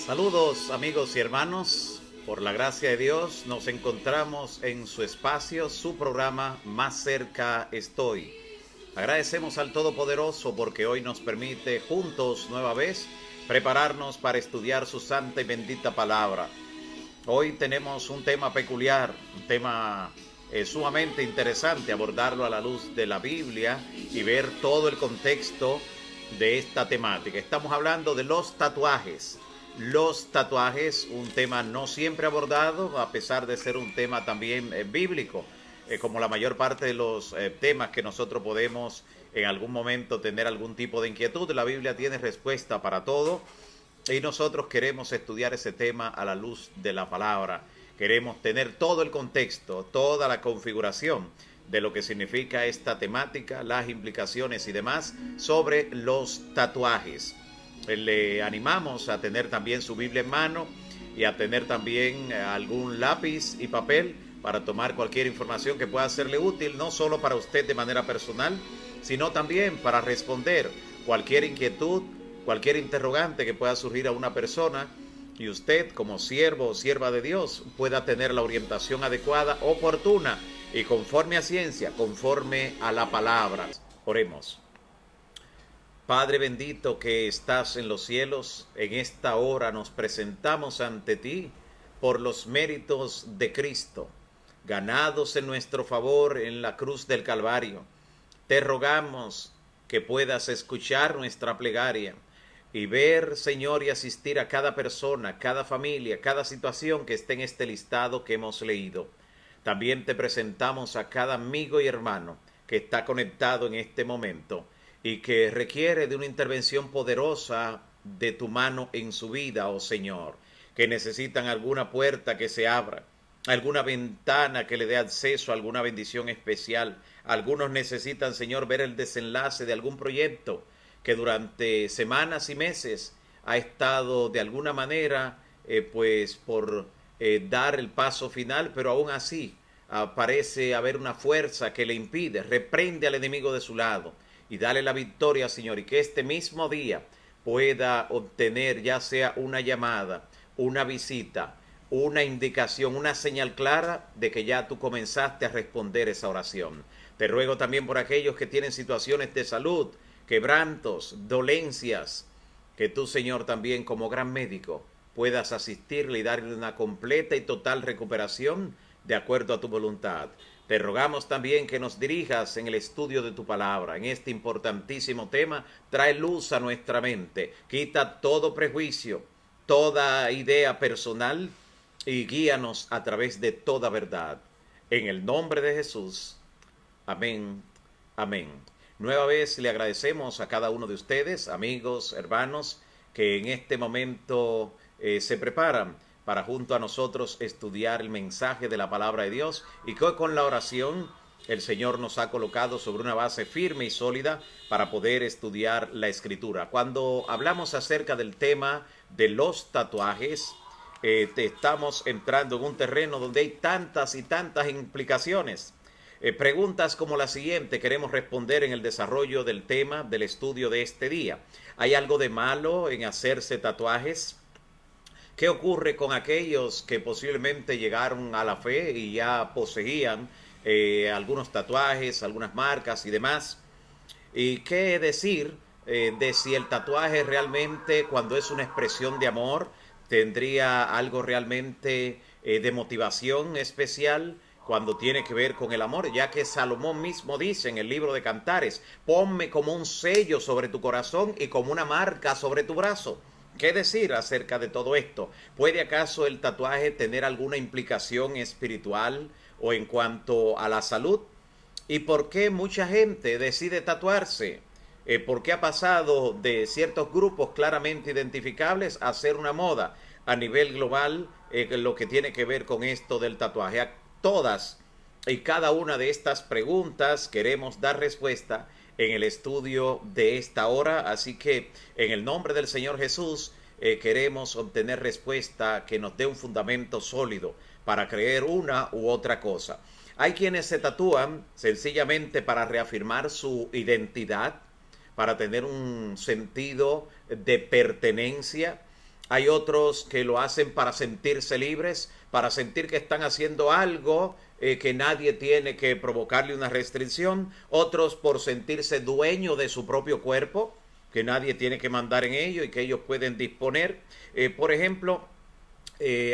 Saludos amigos y hermanos, por la gracia de Dios nos encontramos en su espacio, su programa Más cerca estoy. Agradecemos al Todopoderoso porque hoy nos permite juntos nueva vez prepararnos para estudiar su santa y bendita palabra. Hoy tenemos un tema peculiar, un tema sumamente interesante, abordarlo a la luz de la Biblia y ver todo el contexto de esta temática. Estamos hablando de los tatuajes. Los tatuajes, un tema no siempre abordado, a pesar de ser un tema también bíblico, como la mayor parte de los temas que nosotros podemos en algún momento tener algún tipo de inquietud. La Biblia tiene respuesta para todo y nosotros queremos estudiar ese tema a la luz de la palabra. Queremos tener todo el contexto, toda la configuración de lo que significa esta temática, las implicaciones y demás sobre los tatuajes. Le animamos a tener también su Biblia en mano y a tener también algún lápiz y papel para tomar cualquier información que pueda serle útil, no solo para usted de manera personal, sino también para responder cualquier inquietud, cualquier interrogante que pueda surgir a una persona y usted como siervo o sierva de Dios pueda tener la orientación adecuada, oportuna y conforme a ciencia, conforme a la palabra. Oremos. Padre bendito que estás en los cielos, en esta hora nos presentamos ante ti por los méritos de Cristo, ganados en nuestro favor en la cruz del Calvario. Te rogamos que puedas escuchar nuestra plegaria y ver, Señor, y asistir a cada persona, cada familia, cada situación que esté en este listado que hemos leído. También te presentamos a cada amigo y hermano que está conectado en este momento y que requiere de una intervención poderosa de tu mano en su vida, oh Señor, que necesitan alguna puerta que se abra, alguna ventana que le dé acceso a alguna bendición especial. Algunos necesitan, Señor, ver el desenlace de algún proyecto que durante semanas y meses ha estado de alguna manera, por dar el paso final, pero aún así parece haber una fuerza que le impide. Reprende al enemigo de su lado y dale la victoria, Señor, y que este mismo día pueda obtener ya sea una llamada, una visita, una indicación, una señal clara de que ya tú comenzaste a responder esa oración. Te ruego también por aquellos que tienen situaciones de salud, quebrantos, dolencias, que tú, Señor, también como gran médico puedas asistirle y darle una completa y total recuperación de acuerdo a tu voluntad. Te rogamos también que nos dirijas en el estudio de tu palabra, en este importantísimo tema. Trae luz a nuestra mente, quita todo prejuicio, toda idea personal y guíanos a través de toda verdad. En el nombre de Jesús. Amén. Amén. Nueva vez le agradecemos a cada uno de ustedes, amigos, hermanos, que en este momento se preparan para junto a nosotros estudiar el mensaje de la palabra de Dios y que hoy con la oración el Señor nos ha colocado sobre una base firme y sólida para poder estudiar la Escritura. Cuando hablamos acerca del tema de los tatuajes, estamos entrando en un terreno donde hay tantas y tantas implicaciones. Preguntas como la siguiente queremos responder en el desarrollo del tema del estudio de este día. ¿Hay algo de malo en hacerse tatuajes? ¿Qué ocurre con aquellos que posiblemente llegaron a la fe y ya poseían algunos tatuajes, algunas marcas y demás? ¿Y qué decir de si el tatuaje realmente, cuando es una expresión de amor, tendría algo realmente de motivación especial cuando tiene que ver con el amor? Ya que Salomón mismo dice en el libro de Cantares: ponme como un sello sobre tu corazón y como una marca sobre tu brazo. ¿Qué decir acerca de todo esto? ¿Puede acaso el tatuaje tener alguna implicación espiritual o en cuanto a la salud? ¿Y por qué mucha gente decide tatuarse? ¿Por qué ha pasado de ciertos grupos claramente identificables a ser una moda a nivel global lo que tiene que ver con esto del tatuaje? A todas y cada una de estas preguntas queremos dar respuesta en el estudio de esta hora, así que en el nombre del Señor Jesús queremos obtener respuesta que nos dé un fundamento sólido para creer una u otra cosa. Hay quienes se tatúan sencillamente para reafirmar su identidad, para tener un sentido de pertenencia. Hay otros que lo hacen para sentirse libres, para sentir que están haciendo algo que nadie tiene que provocarle una restricción. Otros por sentirse dueño de su propio cuerpo, que nadie tiene que mandar en ello y que ellos pueden disponer. Por ejemplo,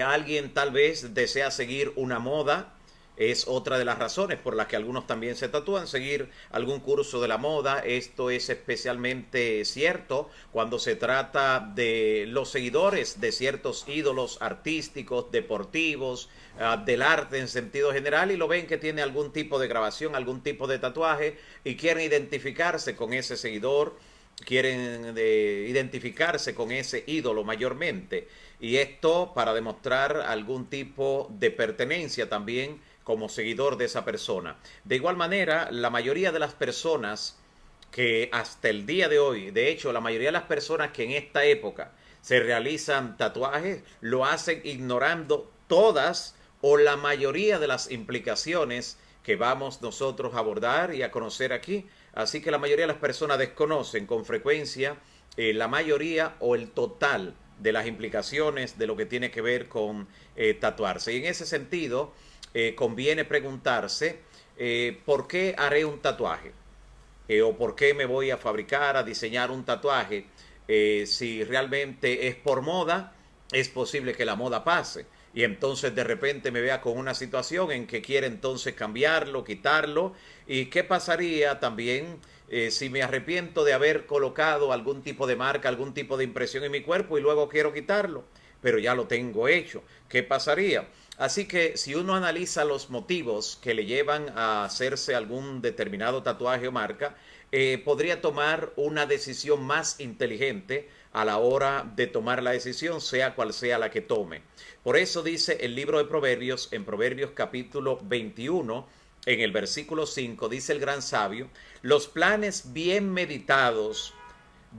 alguien tal vez desea seguir una moda. Es otra de las razones por las que algunos también se tatúan, seguir algún curso de la moda. Esto es especialmente cierto cuando se trata de los seguidores de ciertos ídolos artísticos, deportivos, del arte en sentido general, y lo ven que tiene algún tipo de grabación, algún tipo de tatuaje, y quieren identificarse con ese seguidor, quieren identificarse con ese ídolo mayormente. Y esto para demostrar algún tipo de pertenencia también como seguidor de esa persona. De igual manera, la mayoría de las personas que hasta el día de hoy, de hecho, la mayoría de las personas que en esta época se realizan tatuajes, lo hacen ignorando todas o la mayoría de las implicaciones que vamos nosotros a abordar y a conocer aquí. Así que la mayoría de las personas desconocen con frecuencia la mayoría o el total de las implicaciones de lo que tiene que ver con tatuarse. Y en ese sentido, conviene preguntarse ¿por qué haré un tatuaje? ¿O por qué me voy a fabricar, a diseñar un tatuaje? Si realmente es por moda, es posible que la moda pase y entonces de repente me vea con una situación en que quiere entonces cambiarlo, quitarlo. ¿Y qué pasaría también si me arrepiento de haber colocado algún tipo de marca, algún tipo de impresión en mi cuerpo y luego quiero quitarlo? Pero ya lo tengo hecho. ¿Qué pasaría? Así que si uno analiza los motivos que le llevan a hacerse algún determinado tatuaje o marca, podría tomar una decisión más inteligente a la hora de tomar la decisión, sea cual sea la que tome. Por eso dice el libro de Proverbios, en Proverbios capítulo 21, en el versículo 5, dice el gran sabio: los planes bien meditados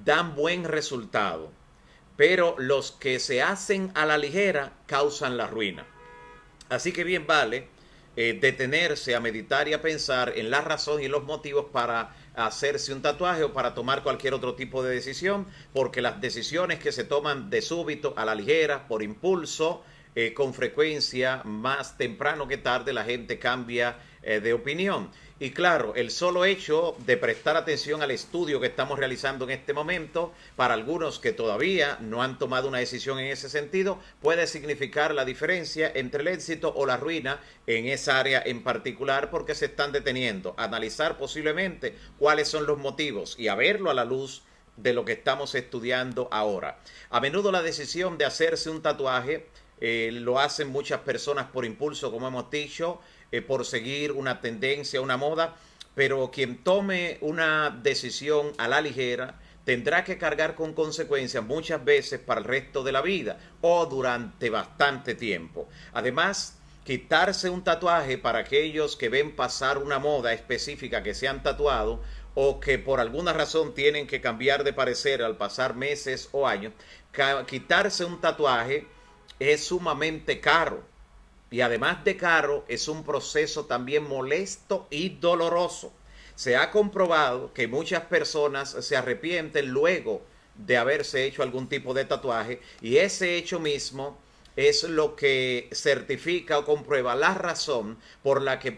dan buen resultado, pero los que se hacen a la ligera causan la ruina. Así que bien vale detenerse a meditar y a pensar en la razón y los motivos para hacerse un tatuaje o para tomar cualquier otro tipo de decisión, porque las decisiones que se toman de súbito, a la ligera, por impulso, con frecuencia, más temprano que tarde, la gente cambia de opinión. Y claro, el solo hecho de prestar atención al estudio que estamos realizando en este momento, para algunos que todavía no han tomado una decisión en ese sentido, puede significar la diferencia entre el éxito o la ruina en esa área en particular, porque se están deteniendo a analizar posiblemente cuáles son los motivos y a verlo a la luz de lo que estamos estudiando ahora. A menudo la decisión de hacerse un tatuaje lo hacen muchas personas por impulso, como hemos dicho, por seguir una tendencia, una moda, pero quien tome una decisión a la ligera tendrá que cargar con consecuencias muchas veces para el resto de la vida o durante bastante tiempo. Además, quitarse un tatuaje para aquellos que ven pasar una moda específica que se han tatuado o que por alguna razón tienen que cambiar de parecer al pasar meses o años, quitarse un tatuaje es sumamente caro. Y además de caro, es un proceso también molesto y doloroso. Se ha comprobado que muchas personas se arrepienten luego de haberse hecho algún tipo de tatuaje, y ese hecho mismo es lo que certifica o comprueba la razón por la que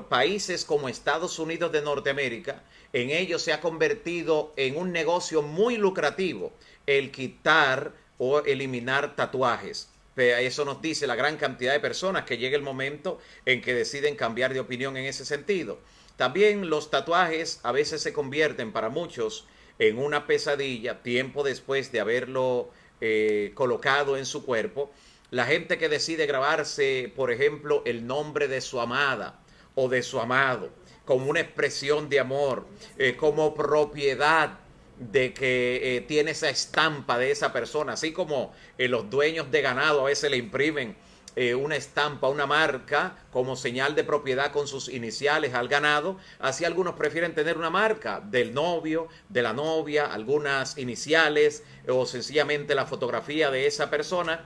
países como Estados Unidos de Norteamérica, en ellos se ha convertido en un negocio muy lucrativo el quitar o eliminar tatuajes. Eso nos dice la gran cantidad de personas que llega el momento en que deciden cambiar de opinión en ese sentido. También los tatuajes a veces se convierten para muchos en una pesadilla tiempo después de haberlo colocado en su cuerpo. La gente que decide grabarse, por ejemplo, el nombre de su amada o de su amado como una expresión de amor, como propiedad de que tiene esa estampa de esa persona, así como los dueños de ganado a veces le imprimen una estampa, una marca como señal de propiedad con sus iniciales al ganado. Así algunos prefieren tener una marca del novio, de la novia, algunas iniciales o sencillamente la fotografía de esa persona.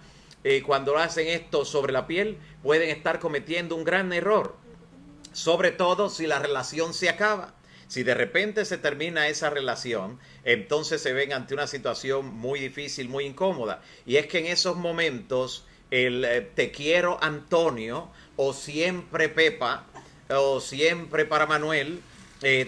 Cuando hacen esto sobre la piel pueden estar cometiendo un gran error, sobre todo si la relación se acaba. Si de repente se termina esa relación, entonces se ven ante una situación muy difícil, muy incómoda. Y es que en esos momentos el te quiero Antonio o siempre Pepa o siempre para Manuel,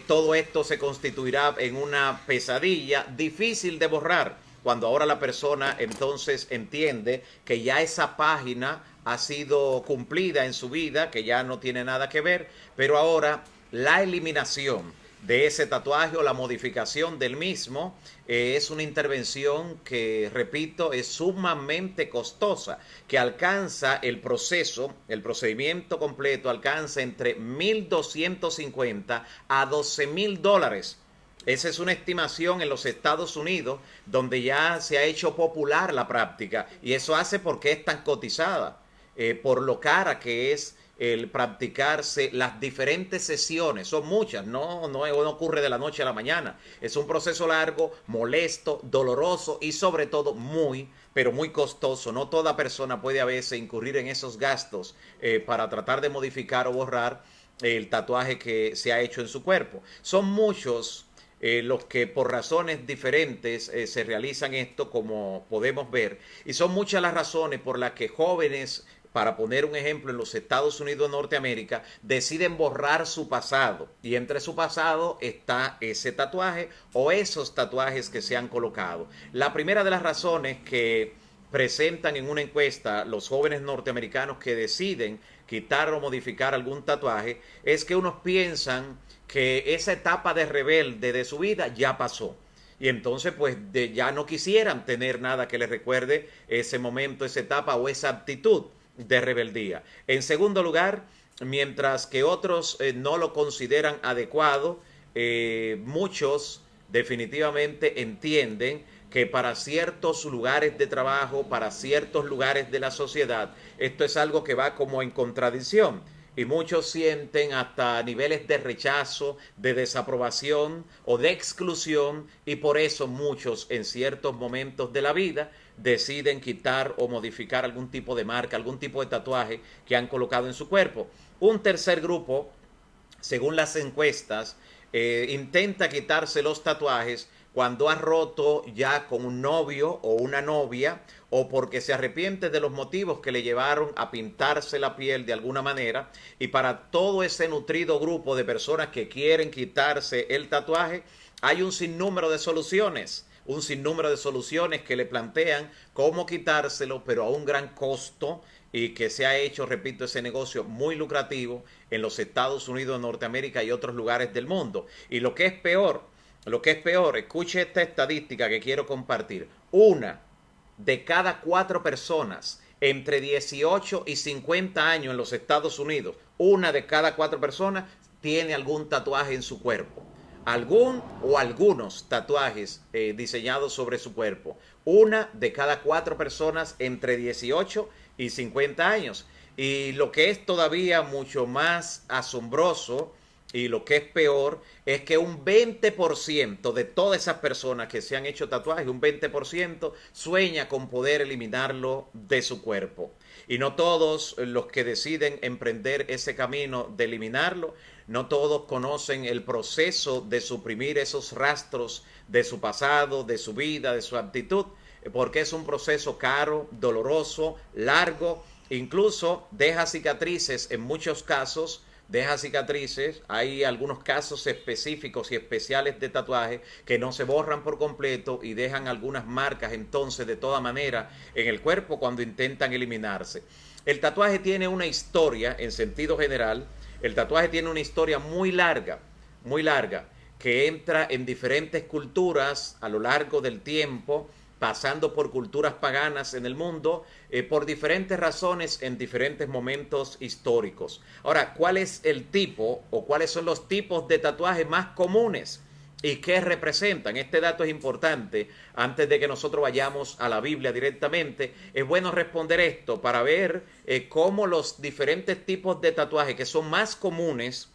todo esto se constituirá en una pesadilla difícil de borrar cuando ahora la persona entonces entiende que ya esa página ha sido cumplida en su vida, que ya no tiene nada que ver, pero ahora la eliminación de ese tatuaje o la modificación del mismo es una intervención que, repito, es sumamente costosa, que alcanza el proceso, el procedimiento completo alcanza entre 1.250 a 12.000 dólares. Esa es una estimación en los Estados Unidos, donde ya se ha hecho popular la práctica, y eso hace porque es tan cotizada, por lo cara que es el practicarse las diferentes sesiones. Son muchas, no ocurre de la noche a la mañana. Es un proceso largo, molesto, doloroso y sobre todo muy, pero muy costoso. No toda persona puede a veces incurrir en esos gastos para tratar de modificar o borrar el tatuaje que se ha hecho en su cuerpo. Son muchos los que por razones diferentes se realizan esto, como podemos ver, y son muchas las razones por las que jóvenes, para poner un ejemplo, en los Estados Unidos de Norteamérica, deciden borrar su pasado, y entre su pasado está ese tatuaje o esos tatuajes que se han colocado. La primera de las razones que presentan en una encuesta los jóvenes norteamericanos que deciden quitar o modificar algún tatuaje es que unos piensan que esa etapa de rebelde de su vida ya pasó. Y entonces pues ya no quisieran tener nada que les recuerde ese momento, esa etapa o esa actitud de rebeldía. En segundo lugar, mientras que otros no lo consideran adecuado, muchos definitivamente entienden que para ciertos lugares de trabajo, para ciertos lugares de la sociedad, esto es algo que va como en contradicción. Y muchos sienten hasta niveles de rechazo, de desaprobación o de exclusión, y por eso muchos en ciertos momentos de la vida deciden quitar o modificar algún tipo de marca, algún tipo de tatuaje que han colocado en su cuerpo. Un tercer grupo, según las encuestas, intenta quitarse los tatuajes cuando ha roto ya con un novio o una novia, o porque se arrepiente de los motivos que le llevaron a pintarse la piel de alguna manera. Y para todo ese nutrido grupo de personas que quieren quitarse el tatuaje, hay un sinnúmero de soluciones. Un sinnúmero de soluciones que le plantean cómo quitárselo, pero a un gran costo, y que se ha hecho, repito, ese negocio muy lucrativo en los Estados Unidos de Norteamérica y otros lugares del mundo. Y lo que es peor, escuche esta estadística que quiero compartir. Una de cada 4 personas entre 18 y 50 años en los Estados Unidos, una de cada 4 personas tiene algún tatuaje en su cuerpo. Algún o algunos tatuajes diseñados sobre su cuerpo. Una de cada 4 personas entre 18 y 50 años. Y lo que es todavía mucho más asombroso y lo que es peor es que un 20% de todas esas personas que se han hecho tatuajes, un 20% sueña con poder eliminarlo de su cuerpo. Y no todos los que deciden emprender ese camino de eliminarlo, no todos conocen el proceso de suprimir esos rastros de su pasado, de su vida, de su actitud, porque es un proceso caro, doloroso, largo, incluso deja cicatrices en muchos casos. Deja cicatrices, hay algunos casos específicos y especiales de tatuaje que no se borran por completo y dejan algunas marcas entonces de toda manera en el cuerpo cuando intentan eliminarse. El tatuaje tiene una historia en sentido general, el tatuaje tiene una historia muy larga, que entra en diferentes culturas a lo largo del tiempo, pasando por culturas paganas en el mundo, por diferentes razones en diferentes momentos históricos. Ahora, ¿cuál es el tipo o cuáles son los tipos de tatuajes más comunes y qué representan? Este dato es importante. Antes de que nosotros vayamos a la Biblia directamente, es bueno responder esto para ver cómo los diferentes tipos de tatuajes que son más comunes,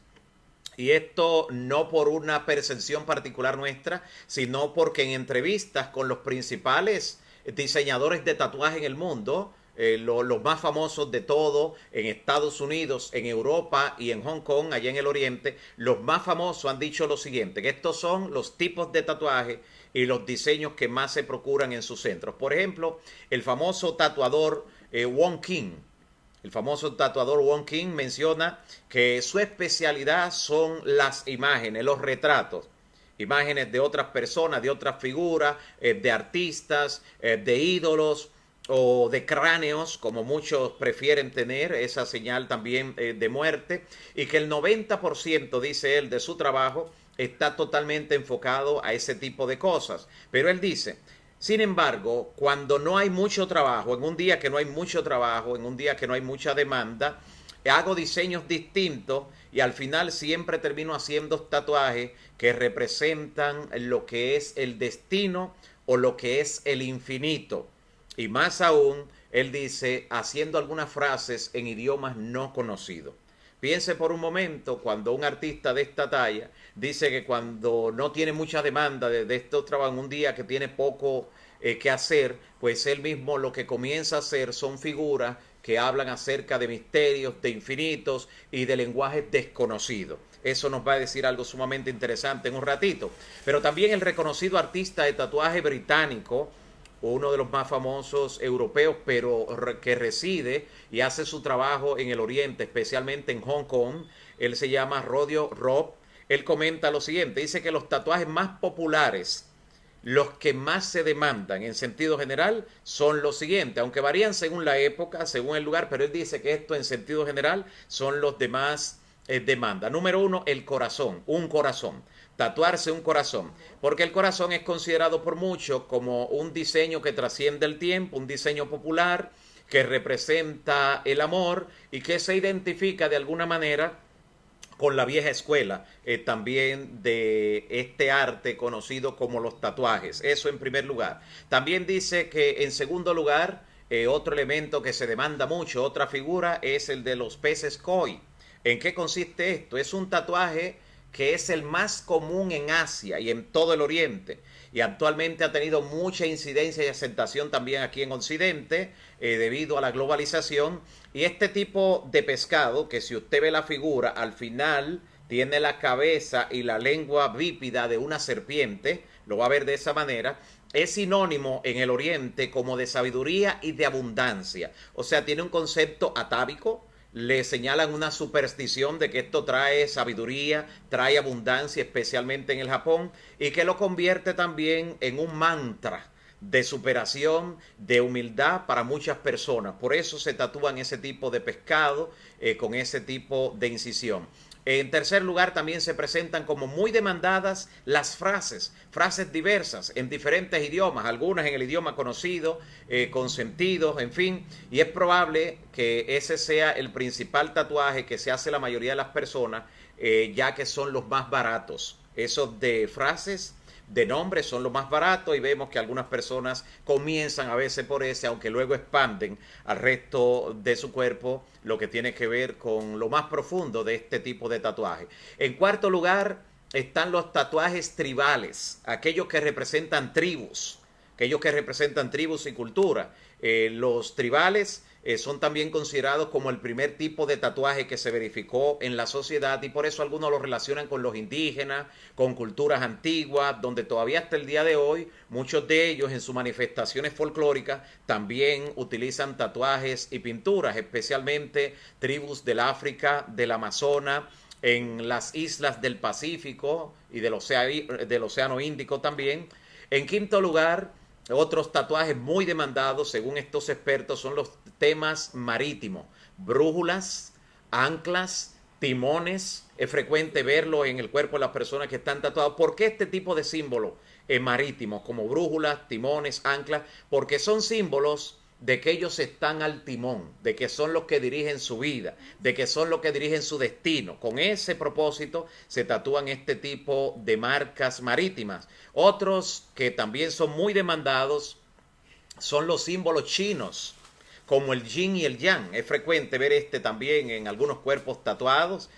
y esto no por una percepción particular nuestra, sino porque en entrevistas con los principales diseñadores de tatuaje en el mundo, los más famosos de todo en Estados Unidos, en Europa y en Hong Kong, allá en el Oriente, los más famosos han dicho lo siguiente, que estos son los tipos de tatuaje y los diseños que más se procuran en sus centros. Por ejemplo, el famoso tatuador Wong King. El famoso tatuador Wong King menciona que su especialidad son las imágenes, los retratos. Imágenes de otras personas, de otras figuras, de artistas, de ídolos o de cráneos, como muchos prefieren tener, esa señal también de muerte. Y que el 90%, dice él, de su trabajo está totalmente enfocado a ese tipo de cosas. Pero él dice, sin embargo, cuando no hay mucho trabajo, en un día que no hay mucho trabajo, en un día que no hay mucha demanda, hago diseños distintos y al final siempre termino haciendo tatuajes que representan lo que es el destino o lo que es el infinito. Y más aún, él dice, haciendo algunas frases en idiomas no conocidos. Piense por un momento cuando un artista de esta talla dice que cuando no tiene mucha demanda de estos trabajos, un día que tiene poco que hacer, pues él mismo lo que comienza a hacer son figuras que hablan acerca de misterios, de infinitos y de lenguajes desconocidos. Eso nos va a decir algo sumamente interesante en un ratito. Pero también el reconocido artista de tatuaje británico, uno de los más famosos europeos, pero que reside y hace su trabajo en el Oriente, especialmente en Hong Kong. Él se llama Rodio Rob. Él comenta lo siguiente, dice que los tatuajes más populares, los que más se demandan en sentido general, son los siguientes, aunque varían según la época, según el lugar, pero él dice que esto en sentido general son los de más demanda. Número 1, el corazón, un corazón. Tatuarse un corazón, porque el corazón es considerado por muchos como un diseño que trasciende el tiempo, un diseño popular que representa el amor y que se identifica de alguna manera con la vieja escuela también de este arte conocido como los tatuajes. Eso en primer lugar. También dice que en segundo lugar, otro elemento que se demanda mucho, otra figura, es el de los peces koi. ¿En qué consiste esto? Es un tatuaje que es el más común en Asia y en todo el Oriente, y actualmente ha tenido mucha incidencia y aceptación también aquí en Occidente debido a la globalización. Y este tipo de pescado, que si usted ve la figura, al final tiene la cabeza y la lengua bípeda de una serpiente, lo va a ver de esa manera, es sinónimo en el Oriente como de sabiduría y de abundancia. O sea, tiene un concepto atávico. Le señalan una superstición de que esto trae sabiduría, trae abundancia, especialmente en el Japón, y que lo convierte también en un mantra de superación, de humildad para muchas personas. Por eso se tatúan ese tipo de pescado con ese tipo de incisión. En tercer lugar, también se presentan como muy demandadas las frases diversas en diferentes idiomas, algunas en el idioma conocido, con sentidos, en fin, y es probable que ese sea el principal tatuaje que se hace la mayoría de las personas, ya que son los más baratos. Esos de frases, de nombres son los más baratos, y vemos que algunas personas comienzan a veces por ese, aunque luego expanden al resto de su cuerpo, lo que tiene que ver con lo más profundo de este tipo de tatuaje. En cuarto lugar están los tatuajes tribales, aquellos que representan tribus, y cultura. Los tribales son también considerados como el primer tipo de tatuaje que se verificó en la sociedad, y por eso algunos lo relacionan con los indígenas, con culturas antiguas, donde todavía hasta el día de hoy muchos de ellos en sus manifestaciones folclóricas también utilizan tatuajes y pinturas, especialmente tribus del África, del Amazonas, en las islas del Pacífico y del Océano Índico también. En quinto lugar, otros tatuajes muy demandados, según estos expertos, son los temas marítimos. Brújulas, anclas, timones. Es frecuente verlo en el cuerpo de las personas que están tatuadas. ¿Por qué este tipo de símbolos marítimos, como brújulas, timones, anclas? Porque son símbolos de que ellos están al timón, de que son los que dirigen su vida, de que son los que dirigen su destino. Con ese propósito se tatúan este tipo de marcas marítimas. Otros que también son muy demandados son los símbolos chinos, como el yin y el yang. Es frecuente ver este también en algunos cuerpos tatuados.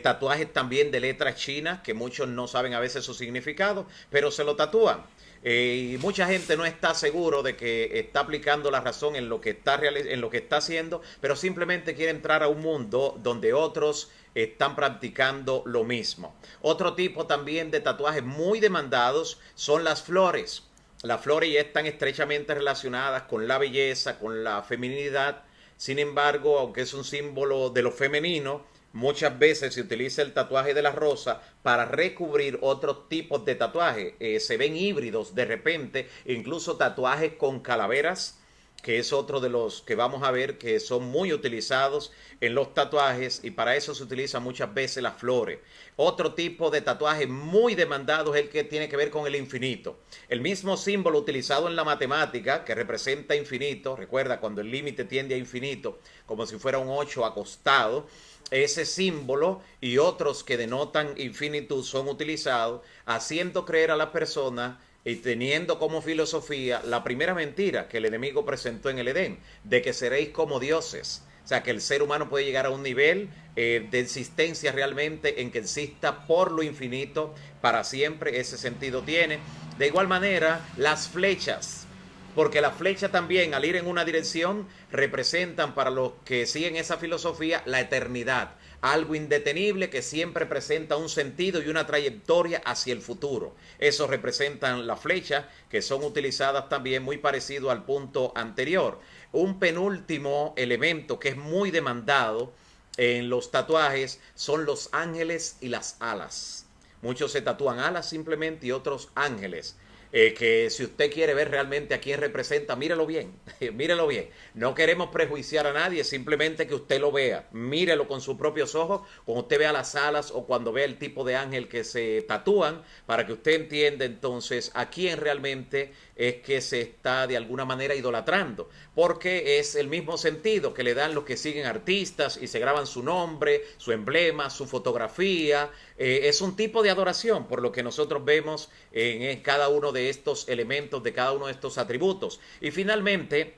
Tatuajes también de letras chinas, que muchos no saben a veces su significado, pero se lo tatúan. Y mucha gente no está seguro de que está aplicando la razón en lo que está haciendo, pero simplemente quiere entrar a un mundo donde otros están practicando lo mismo. Otro tipo también de tatuajes muy demandados son las flores. Las flores ya están estrechamente relacionadas con la belleza, con la feminidad. Sin embargo, aunque es un símbolo de lo femenino, muchas veces se utiliza el tatuaje de la rosa para recubrir otros tipos de tatuajes. Se ven híbridos de repente, incluso tatuajes con calaveras, que es otro de los que vamos a ver que son muy utilizados en los tatuajes, y para eso se utiliza muchas veces las flores. Otro tipo de tatuaje muy demandado es el que tiene que ver con el infinito. El mismo símbolo utilizado en la matemática que representa infinito, recuerda cuando el límite tiende a infinito, como si fuera un 8 acostado, ese símbolo y otros que denotan infinitud son utilizados, haciendo creer a la persona y teniendo como filosofía la primera mentira que el enemigo presentó en el Edén, de que seréis como dioses. O sea, que el ser humano puede llegar a un nivel de existencia realmente en que exista por lo infinito para siempre. Ese sentido tiene. De igual manera, las flechas, porque la flecha también, al ir en una dirección, representan para los que siguen esa filosofía la eternidad, algo indetenible que siempre presenta un sentido y una trayectoria hacia el futuro. Eso representan las flechas, que son utilizadas también muy parecido al punto anterior. Un penúltimo elemento que es muy demandado en los tatuajes son los ángeles y las alas. Muchos se tatúan alas simplemente y otros ángeles. Que si usted quiere ver realmente a quién representa, mírelo bien, mírelo bien. No queremos prejuiciar a nadie, simplemente que usted lo vea, mírelo con sus propios ojos, cuando usted vea las alas o cuando vea el tipo de ángel que se tatúan, para que usted entienda entonces a quién realmente es que se está de alguna manera idolatrando, porque es el mismo sentido que le dan los que siguen artistas y se graban su nombre, su emblema, su fotografía. Es un tipo de adoración, por lo que nosotros vemos en cada uno de estos elementos, de cada uno de estos atributos. Y finalmente,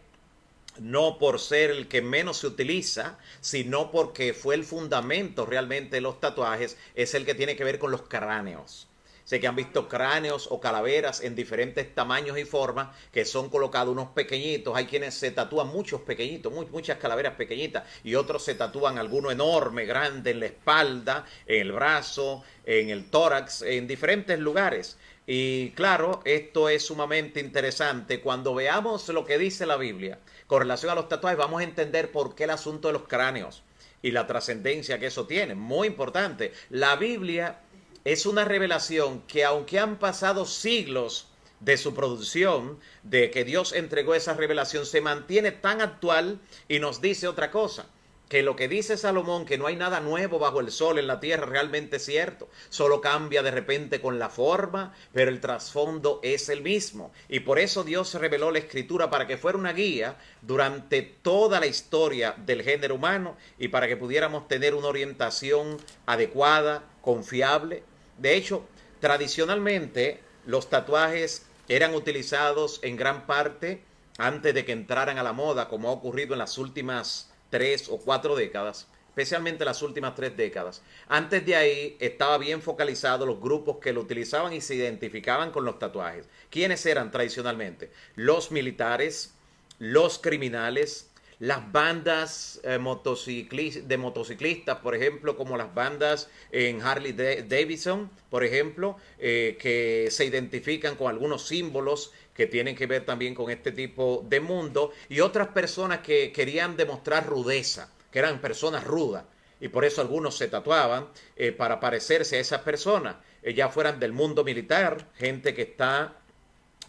no por ser el que menos se utiliza, sino porque fue el fundamento realmente de los tatuajes, es el que tiene que ver con los cráneos. Sé que han visto cráneos o calaveras en diferentes tamaños y formas que son colocados unos pequeñitos. Hay quienes se tatúan muchos pequeñitos, muchas calaveras pequeñitas, y otros se tatúan alguno enorme, grande en la espalda, en el brazo, en el tórax, en diferentes lugares. Y claro, esto es sumamente interesante. Cuando veamos lo que dice la Biblia con relación a los tatuajes, vamos a entender por qué el asunto de los cráneos y la trascendencia que eso tiene. Muy importante. La Biblia es una revelación que, aunque han pasado siglos de su producción, de que Dios entregó esa revelación, se mantiene tan actual y nos dice otra cosa, que lo que dice Salomón, que no hay nada nuevo bajo el sol en la tierra, realmente es cierto. Solo cambia de repente con la forma, pero el trasfondo es el mismo. Y por eso Dios reveló la Escritura para que fuera una guía durante toda la historia del género humano y para que pudiéramos tener una orientación adecuada, confiable. De hecho, tradicionalmente los tatuajes eran utilizados en gran parte antes de que entraran a la moda, como ha ocurrido en las últimas 3 o 4 décadas, especialmente las últimas 3 décadas. Antes de ahí estaba bien focalizado los grupos que lo utilizaban y se identificaban con los tatuajes. ¿Quiénes eran tradicionalmente? Los militares, los criminales, las bandas de motociclistas, por ejemplo, como las bandas en Harley Davidson, por ejemplo, que se identifican con algunos símbolos que tienen que ver también con este tipo de mundo, y otras personas que querían demostrar rudeza, que eran personas rudas, y por eso algunos se tatuaban para parecerse a esas personas, ya fueran del mundo militar, gente que está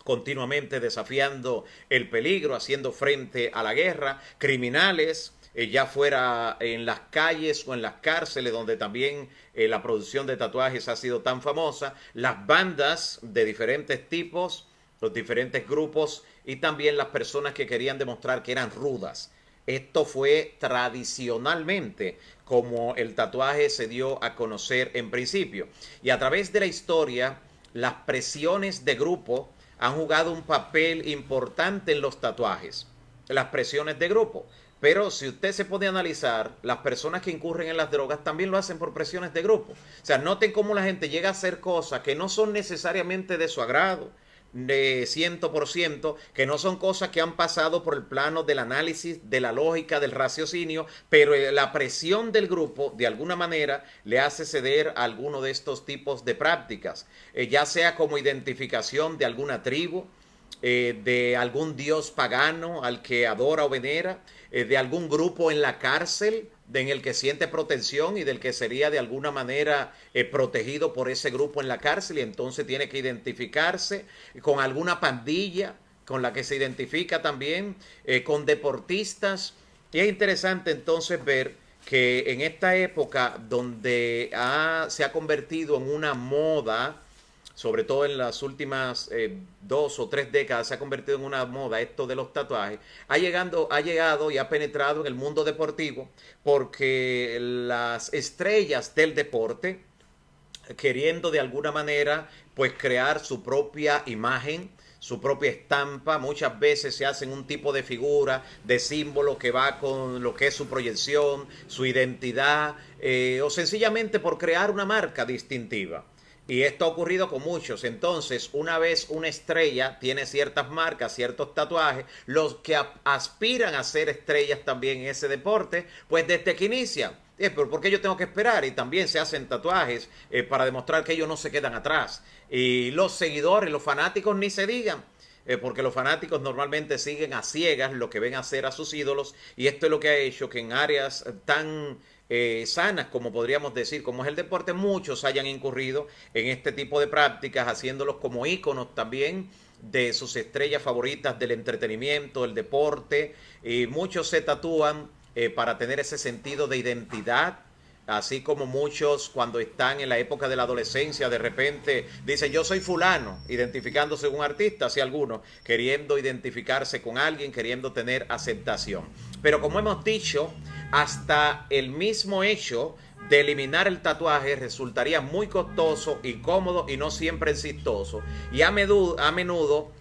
continuamente desafiando el peligro, haciendo frente a la guerra, criminales, ya fuera en las calles o en las cárceles, donde también la producción de tatuajes ha sido tan famosa, las bandas de diferentes tipos, los diferentes grupos y también las personas que querían demostrar que eran rudas. Esto fue tradicionalmente como el tatuaje se dio a conocer en principio. Y a través de la historia, las presiones de grupo han jugado un papel importante en los tatuajes, las presiones de grupo. Pero si usted se pone a analizar, las personas que incurren en las drogas también lo hacen por presiones de grupo. O sea, noten cómo la gente llega a hacer cosas que no son necesariamente de su agrado, de 100%, que no son cosas que han pasado por el plano del análisis, de la lógica, del raciocinio, pero la presión del grupo de alguna manera le hace ceder a alguno de estos tipos de prácticas, ya sea como identificación de alguna tribu, de algún dios pagano al que adora o venera, de algún grupo en la cárcel en el que siente protección y del que sería de alguna manera protegido por ese grupo en la cárcel, y entonces tiene que identificarse con alguna pandilla con la que se identifica también, con deportistas. Y es interesante entonces ver que en esta época donde se ha convertido en una moda, sobre todo en las últimas 2 o 3 décadas, se ha convertido en una moda esto de los tatuajes, ha llegado y ha penetrado en el mundo deportivo, porque las estrellas del deporte, queriendo de alguna manera pues crear su propia imagen, su propia estampa, muchas veces se hacen un tipo de figura, de símbolo que va con lo que es su proyección, su identidad, o sencillamente por crear una marca distintiva. Y esto ha ocurrido con muchos. Entonces, una vez una estrella tiene ciertas marcas, ciertos tatuajes, los que aspiran a ser estrellas también en ese deporte, pues desde que inician, pero ¿por qué yo tengo que esperar? Y también se hacen tatuajes para demostrar que ellos no se quedan atrás. Y los seguidores, los fanáticos, ni se digan. Porque los fanáticos normalmente siguen a ciegas lo que ven hacer a sus ídolos, y esto es lo que ha hecho que en áreas tan sanas, como podríamos decir, como es el deporte, muchos hayan incurrido en este tipo de prácticas, haciéndolos como íconos también de sus estrellas favoritas del entretenimiento, el deporte, y muchos se tatúan para tener ese sentido de identidad. Así como muchos cuando están en la época de la adolescencia de repente dicen yo soy fulano, identificándose con un artista, así algunos queriendo identificarse con alguien, queriendo tener aceptación. Pero como hemos dicho, hasta el mismo hecho de eliminar el tatuaje resultaría muy costoso, incómodo y no siempre exitoso. Y a menudo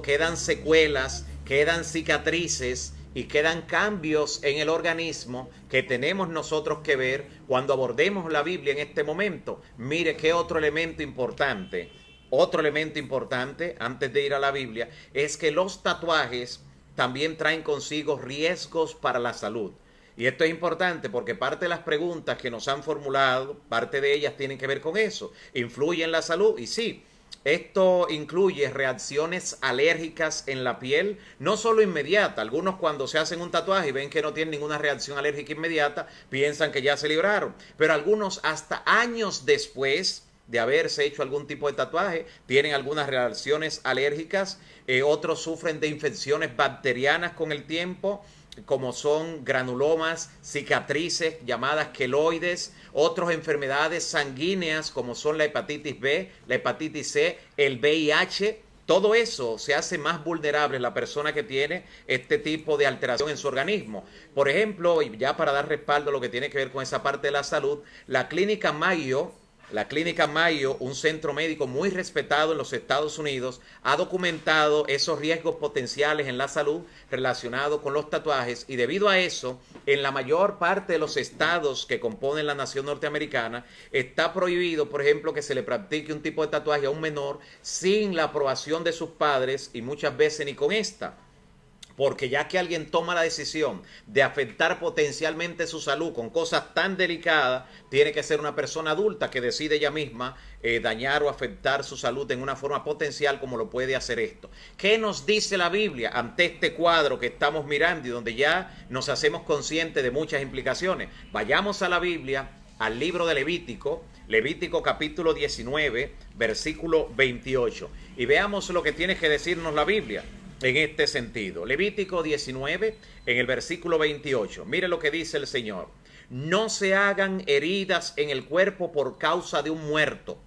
quedan secuelas, quedan cicatrices y quedan cambios en el organismo que tenemos nosotros que ver cuando abordemos la Biblia en este momento. Mire qué otro elemento importante antes de ir a la Biblia es que los tatuajes también traen consigo riesgos para la salud. Y esto es importante porque parte de las preguntas que nos han formulado, parte de ellas tienen que ver con eso. ¿Influye en la salud? Y sí. Esto incluye reacciones alérgicas en la piel, no solo inmediata. Algunos cuando se hacen un tatuaje y ven que no tienen ninguna reacción alérgica inmediata, piensan que ya se libraron. Pero algunos hasta años después de haberse hecho algún tipo de tatuaje, tienen algunas reacciones alérgicas. Otros sufren de infecciones bacterianas con el tiempo, como son granulomas, cicatrices llamadas queloides, otras enfermedades sanguíneas como son la hepatitis B, la hepatitis C, el VIH. Todo eso se hace más vulnerable la persona que tiene este tipo de alteración en su organismo. Por ejemplo, y ya para dar respaldo a lo que tiene que ver con esa parte de la salud, la Clínica Mayo, un centro médico muy respetado en los Estados Unidos, ha documentado esos riesgos potenciales en la salud relacionados con los tatuajes, y debido a eso, en la mayor parte de los estados que componen la nación norteamericana, está prohibido, por ejemplo, que se le practique un tipo de tatuaje a un menor sin la aprobación de sus padres y muchas veces ni con esta. Porque ya que alguien toma la decisión de afectar potencialmente su salud con cosas tan delicadas, tiene que ser una persona adulta que decide ella misma dañar o afectar su salud en una forma potencial como lo puede hacer esto. ¿Qué nos dice la Biblia ante este cuadro que estamos mirando y donde ya nos hacemos conscientes de muchas implicaciones? Vayamos a la Biblia, al libro de Levítico, Levítico capítulo 19, versículo 28, y veamos lo que tiene que decirnos la Biblia en este sentido. Levítico 19, en el versículo 28. Mire lo que dice el Señor. No se hagan heridas en el cuerpo por causa de un muerto.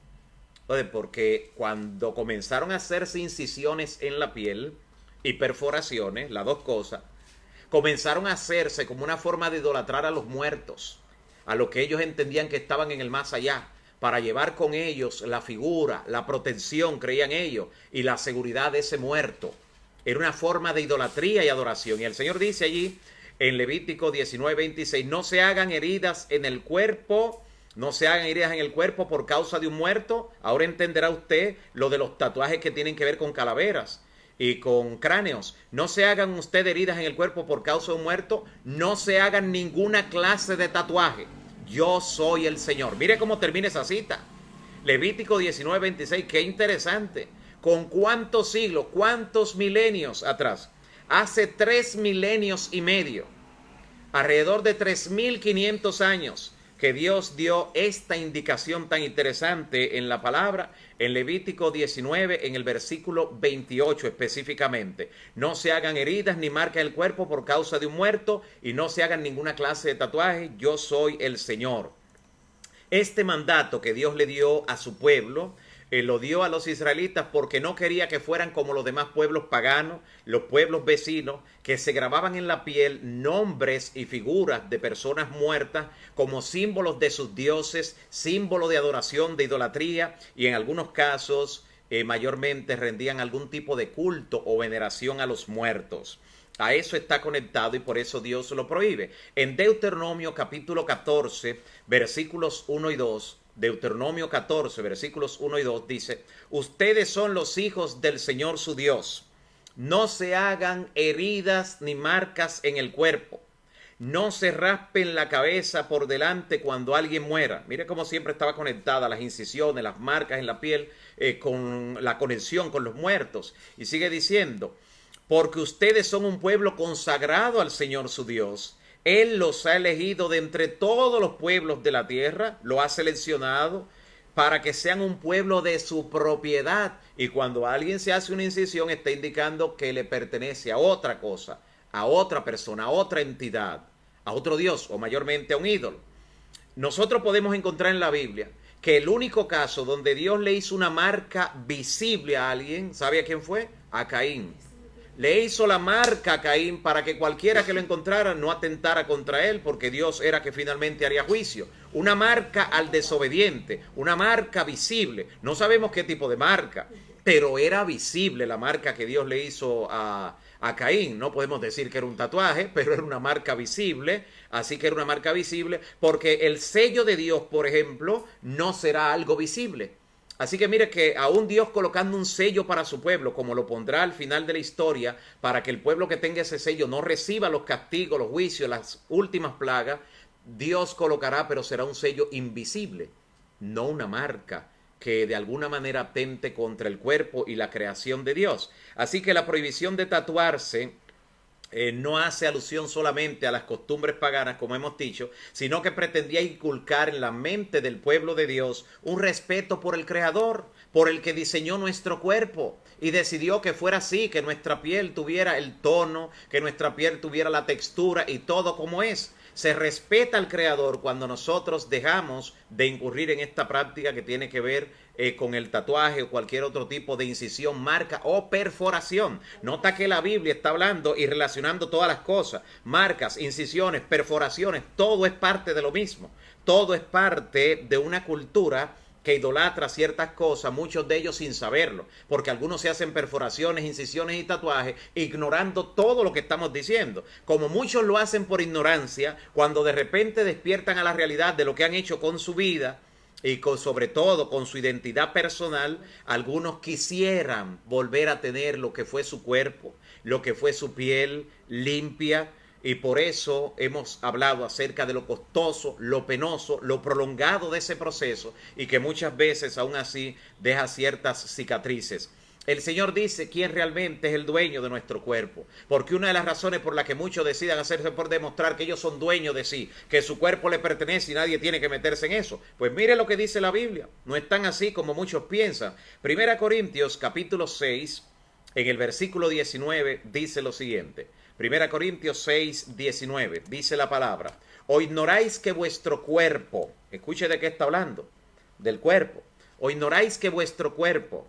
Porque cuando comenzaron a hacerse incisiones en la piel y perforaciones, las dos cosas, comenzaron a hacerse como una forma de idolatrar a los muertos, a lo que ellos entendían que estaban en el más allá, para llevar con ellos la figura, la protección, creían ellos, y la seguridad de ese muerto. Era una forma de idolatría y adoración. Y el Señor dice allí en Levítico 19:26, no se hagan heridas en el cuerpo No se hagan heridas en el cuerpo por causa de un muerto. Ahora entenderá usted lo de los tatuajes que tienen que ver con calaveras y con cráneos. No se hagan usted heridas en el cuerpo por causa de un muerto. No se hagan ninguna clase de tatuaje. Yo soy el Señor. Mire cómo termina esa cita. Levítico 19:26. Qué interesante. ¿Con cuántos siglos, cuántos milenios atrás? Hace 3 milenios y medio. Alrededor de 3.500 años que Dios dio esta indicación tan interesante en la palabra, en Levítico 19, en el versículo 28 específicamente. No se hagan heridas ni marcas en el cuerpo por causa de un muerto y no se hagan ninguna clase de tatuaje. Yo soy el Señor. Este mandato que Dios le dio a su pueblo, lo dio a los israelitas porque no quería que fueran como los demás pueblos paganos, los pueblos vecinos, que se grababan en la piel nombres y figuras de personas muertas como símbolos de sus dioses, símbolo de adoración, de idolatría, y en algunos casos mayormente rendían algún tipo de culto o veneración a los muertos. A eso está conectado y por eso Dios lo prohíbe. En Deuteronomio capítulo 14, versículos 1 y 2, Deuteronomio 14, versículos 1 y 2 dice: ustedes son los hijos del Señor su Dios. No se hagan heridas ni marcas en el cuerpo. No se raspen la cabeza por delante cuando alguien muera. Mire cómo siempre estaba conectada las incisiones, las marcas en la piel, con la conexión con los muertos. Y sigue diciendo: porque ustedes son un pueblo consagrado al Señor su Dios. Él los ha elegido de entre todos los pueblos de la tierra, lo ha seleccionado para que sean un pueblo de su propiedad. Y cuando alguien se hace una incisión, está indicando que le pertenece a otra cosa, a otra persona, a otra entidad, a otro Dios o mayormente a un ídolo. Nosotros podemos encontrar en la Biblia que el único caso donde Dios le hizo una marca visible a alguien, ¿sabe a quién fue? A Caín. Le hizo la marca a Caín para que cualquiera que lo encontrara no atentara contra él, porque Dios era que finalmente haría juicio. Una marca al desobediente, una marca visible. No sabemos qué tipo de marca, pero era visible la marca que Dios le hizo a Caín. No podemos decir que era un tatuaje, pero era una marca visible. Así que era una marca visible porque el sello de Dios, por ejemplo, no será algo visible. Así que mire que aún Dios colocando un sello para su pueblo, como lo pondrá al final de la historia, para que el pueblo que tenga ese sello no reciba los castigos, los juicios, las últimas plagas, Dios colocará, pero será un sello invisible, no una marca que de alguna manera atente contra el cuerpo y la creación de Dios. Así que la prohibición de tatuarse no hace alusión solamente a las costumbres paganas, como hemos dicho, sino que pretendía inculcar en la mente del pueblo de Dios un respeto por el Creador, por el que diseñó nuestro cuerpo y decidió que fuera así, que nuestra piel tuviera el tono, que nuestra piel tuviera la textura y todo como es. Se respeta al Creador cuando nosotros dejamos de incurrir en esta práctica que tiene que ver con el tatuaje o cualquier otro tipo de incisión, marca o perforación. Nota que la Biblia está hablando y relacionando todas las cosas. Marcas, incisiones, perforaciones, todo es parte de lo mismo. Todo es parte de una cultura que idolatra ciertas cosas, muchos de ellos sin saberlo, porque algunos se hacen perforaciones, incisiones y tatuajes, ignorando todo lo que estamos diciendo. Como muchos lo hacen por ignorancia, cuando de repente despiertan a la realidad de lo que han hecho con su vida, y sobre todo con su identidad personal, algunos quisieran volver a tener lo que fue su cuerpo, lo que fue su piel limpia. Y por eso hemos hablado acerca de lo costoso, lo penoso, lo prolongado de ese proceso y que muchas veces aún así deja ciertas cicatrices. El Señor dice quién realmente es el dueño de nuestro cuerpo, porque una de las razones por las que muchos decidan hacerse por demostrar que ellos son dueños de sí, que su cuerpo le pertenece y nadie tiene que meterse en eso. Pues mire lo que dice la Biblia, no es tan así como muchos piensan. 1 Corintios capítulo 6, en el versículo 19 dice lo siguiente. 1 Corintios 6, 19, dice la palabra: ¿o ignoráis que vuestro cuerpo, escuche de qué está hablando, del cuerpo, o ignoráis que vuestro cuerpo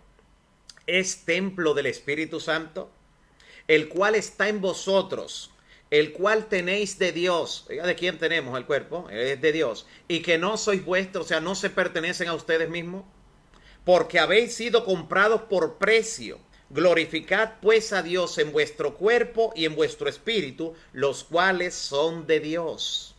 es templo del Espíritu Santo, el cual está en vosotros, el cual tenéis de Dios? ¿De quién tenemos el cuerpo? Es de Dios. Y que no sois vuestros, o sea, no se pertenecen a ustedes mismos, porque habéis sido comprados por precio. Glorificad pues a Dios en vuestro cuerpo y en vuestro espíritu, los cuales son de Dios.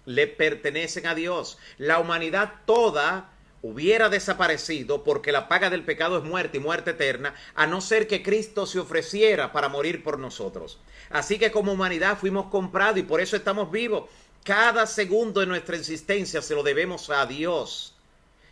le pertenecen a Dios. La humanidad toda hubiera desaparecido porque la paga del pecado es muerte y muerte eterna, a no ser que Cristo se ofreciera para morir por nosotros. Así que como humanidad fuimos comprados y por eso estamos vivos. Cada segundo de nuestra existencia se lo debemos a Dios,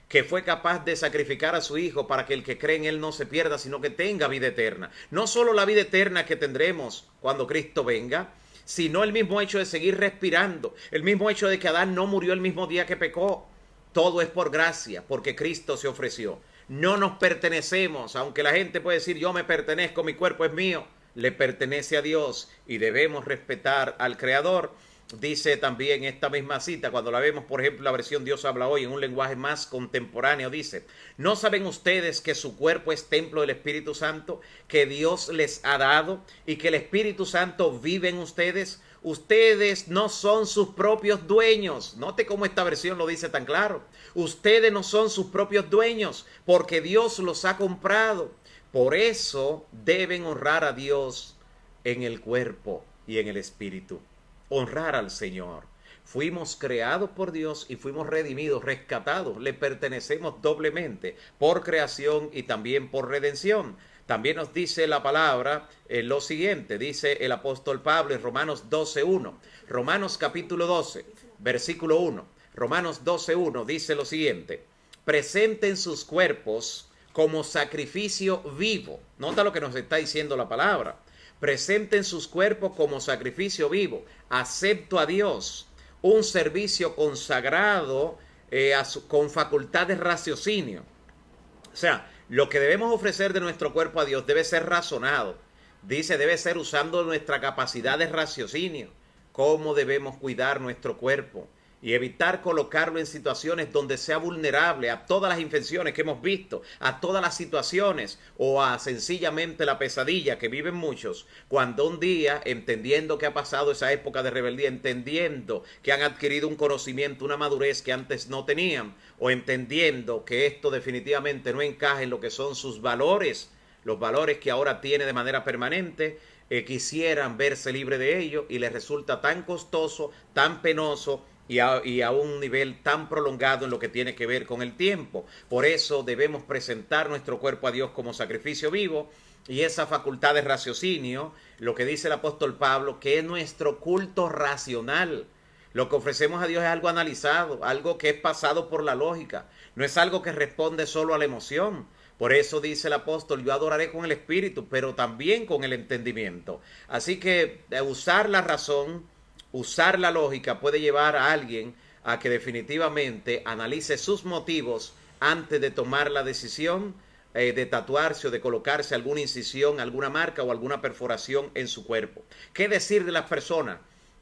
que fue capaz de sacrificar a su Hijo para que el que cree en Él no se pierda, sino que tenga vida eterna. No solo la vida eterna que tendremos cuando Cristo venga, sino el mismo hecho de seguir respirando, el mismo hecho de que Adán no murió el mismo día que pecó. Todo es por gracia, porque Cristo se ofreció. No nos pertenecemos, aunque la gente puede decir yo me pertenezco, mi cuerpo es mío. Le pertenece a Dios y debemos respetar al Creador. Dice también esta misma cita, cuando la vemos, por ejemplo, la versión Dios habla hoy en un lenguaje más contemporáneo, dice: ¿no saben ustedes que su cuerpo es templo del Espíritu Santo, que Dios les ha dado y que el Espíritu Santo vive en ustedes? Ustedes no son sus propios dueños. Note cómo esta versión lo dice tan claro. Ustedes no son sus propios dueños porque Dios los ha comprado. Por eso deben honrar a Dios en el cuerpo y en el espíritu. Honrar al Señor. Fuimos creados por Dios y fuimos redimidos, rescatados. Le pertenecemos doblemente por creación y también por redención. También nos dice la palabra lo siguiente, dice el apóstol Pablo en Romanos 12:1. Romanos capítulo 12, versículo 1. Romanos 12:1 dice lo siguiente: presenten sus cuerpos como sacrificio vivo. Nota lo que nos está diciendo la palabra. Presenten sus cuerpos como sacrificio vivo, acepto a Dios, un servicio consagrado con facultad de raciocinio. O sea, lo que debemos ofrecer de nuestro cuerpo a Dios debe ser razonado. Dice, debe ser usando nuestra capacidad de raciocinio. Cómo debemos cuidar nuestro cuerpo y evitar colocarlo en situaciones donde sea vulnerable a todas las infecciones que hemos visto, a todas las situaciones o a sencillamente la pesadilla que viven muchos, cuando un día, entendiendo que ha pasado esa época de rebeldía, entendiendo que han adquirido un conocimiento, una madurez que antes no tenían, o entendiendo que esto definitivamente no encaja en lo que son sus valores, los valores que ahora tiene de manera permanente, quisieran verse libre de ello y les resulta tan costoso, tan penoso, y a un nivel tan prolongado en lo que tiene que ver con el tiempo. Por eso debemos presentar nuestro cuerpo a Dios como sacrificio vivo, y esa facultad de raciocinio, lo que dice el apóstol Pablo, que es nuestro culto racional. Lo que ofrecemos a Dios es algo analizado, algo que es pasado por la lógica, no es algo que responde solo a la emoción. Por eso dice el apóstol, yo adoraré con el espíritu, pero también con el entendimiento. Así que usar la razón, usar la lógica puede llevar a alguien a que definitivamente analice sus motivos antes de tomar la decisión de tatuarse o de colocarse alguna incisión, alguna marca o alguna perforación en su cuerpo. ¿Qué decir de las personas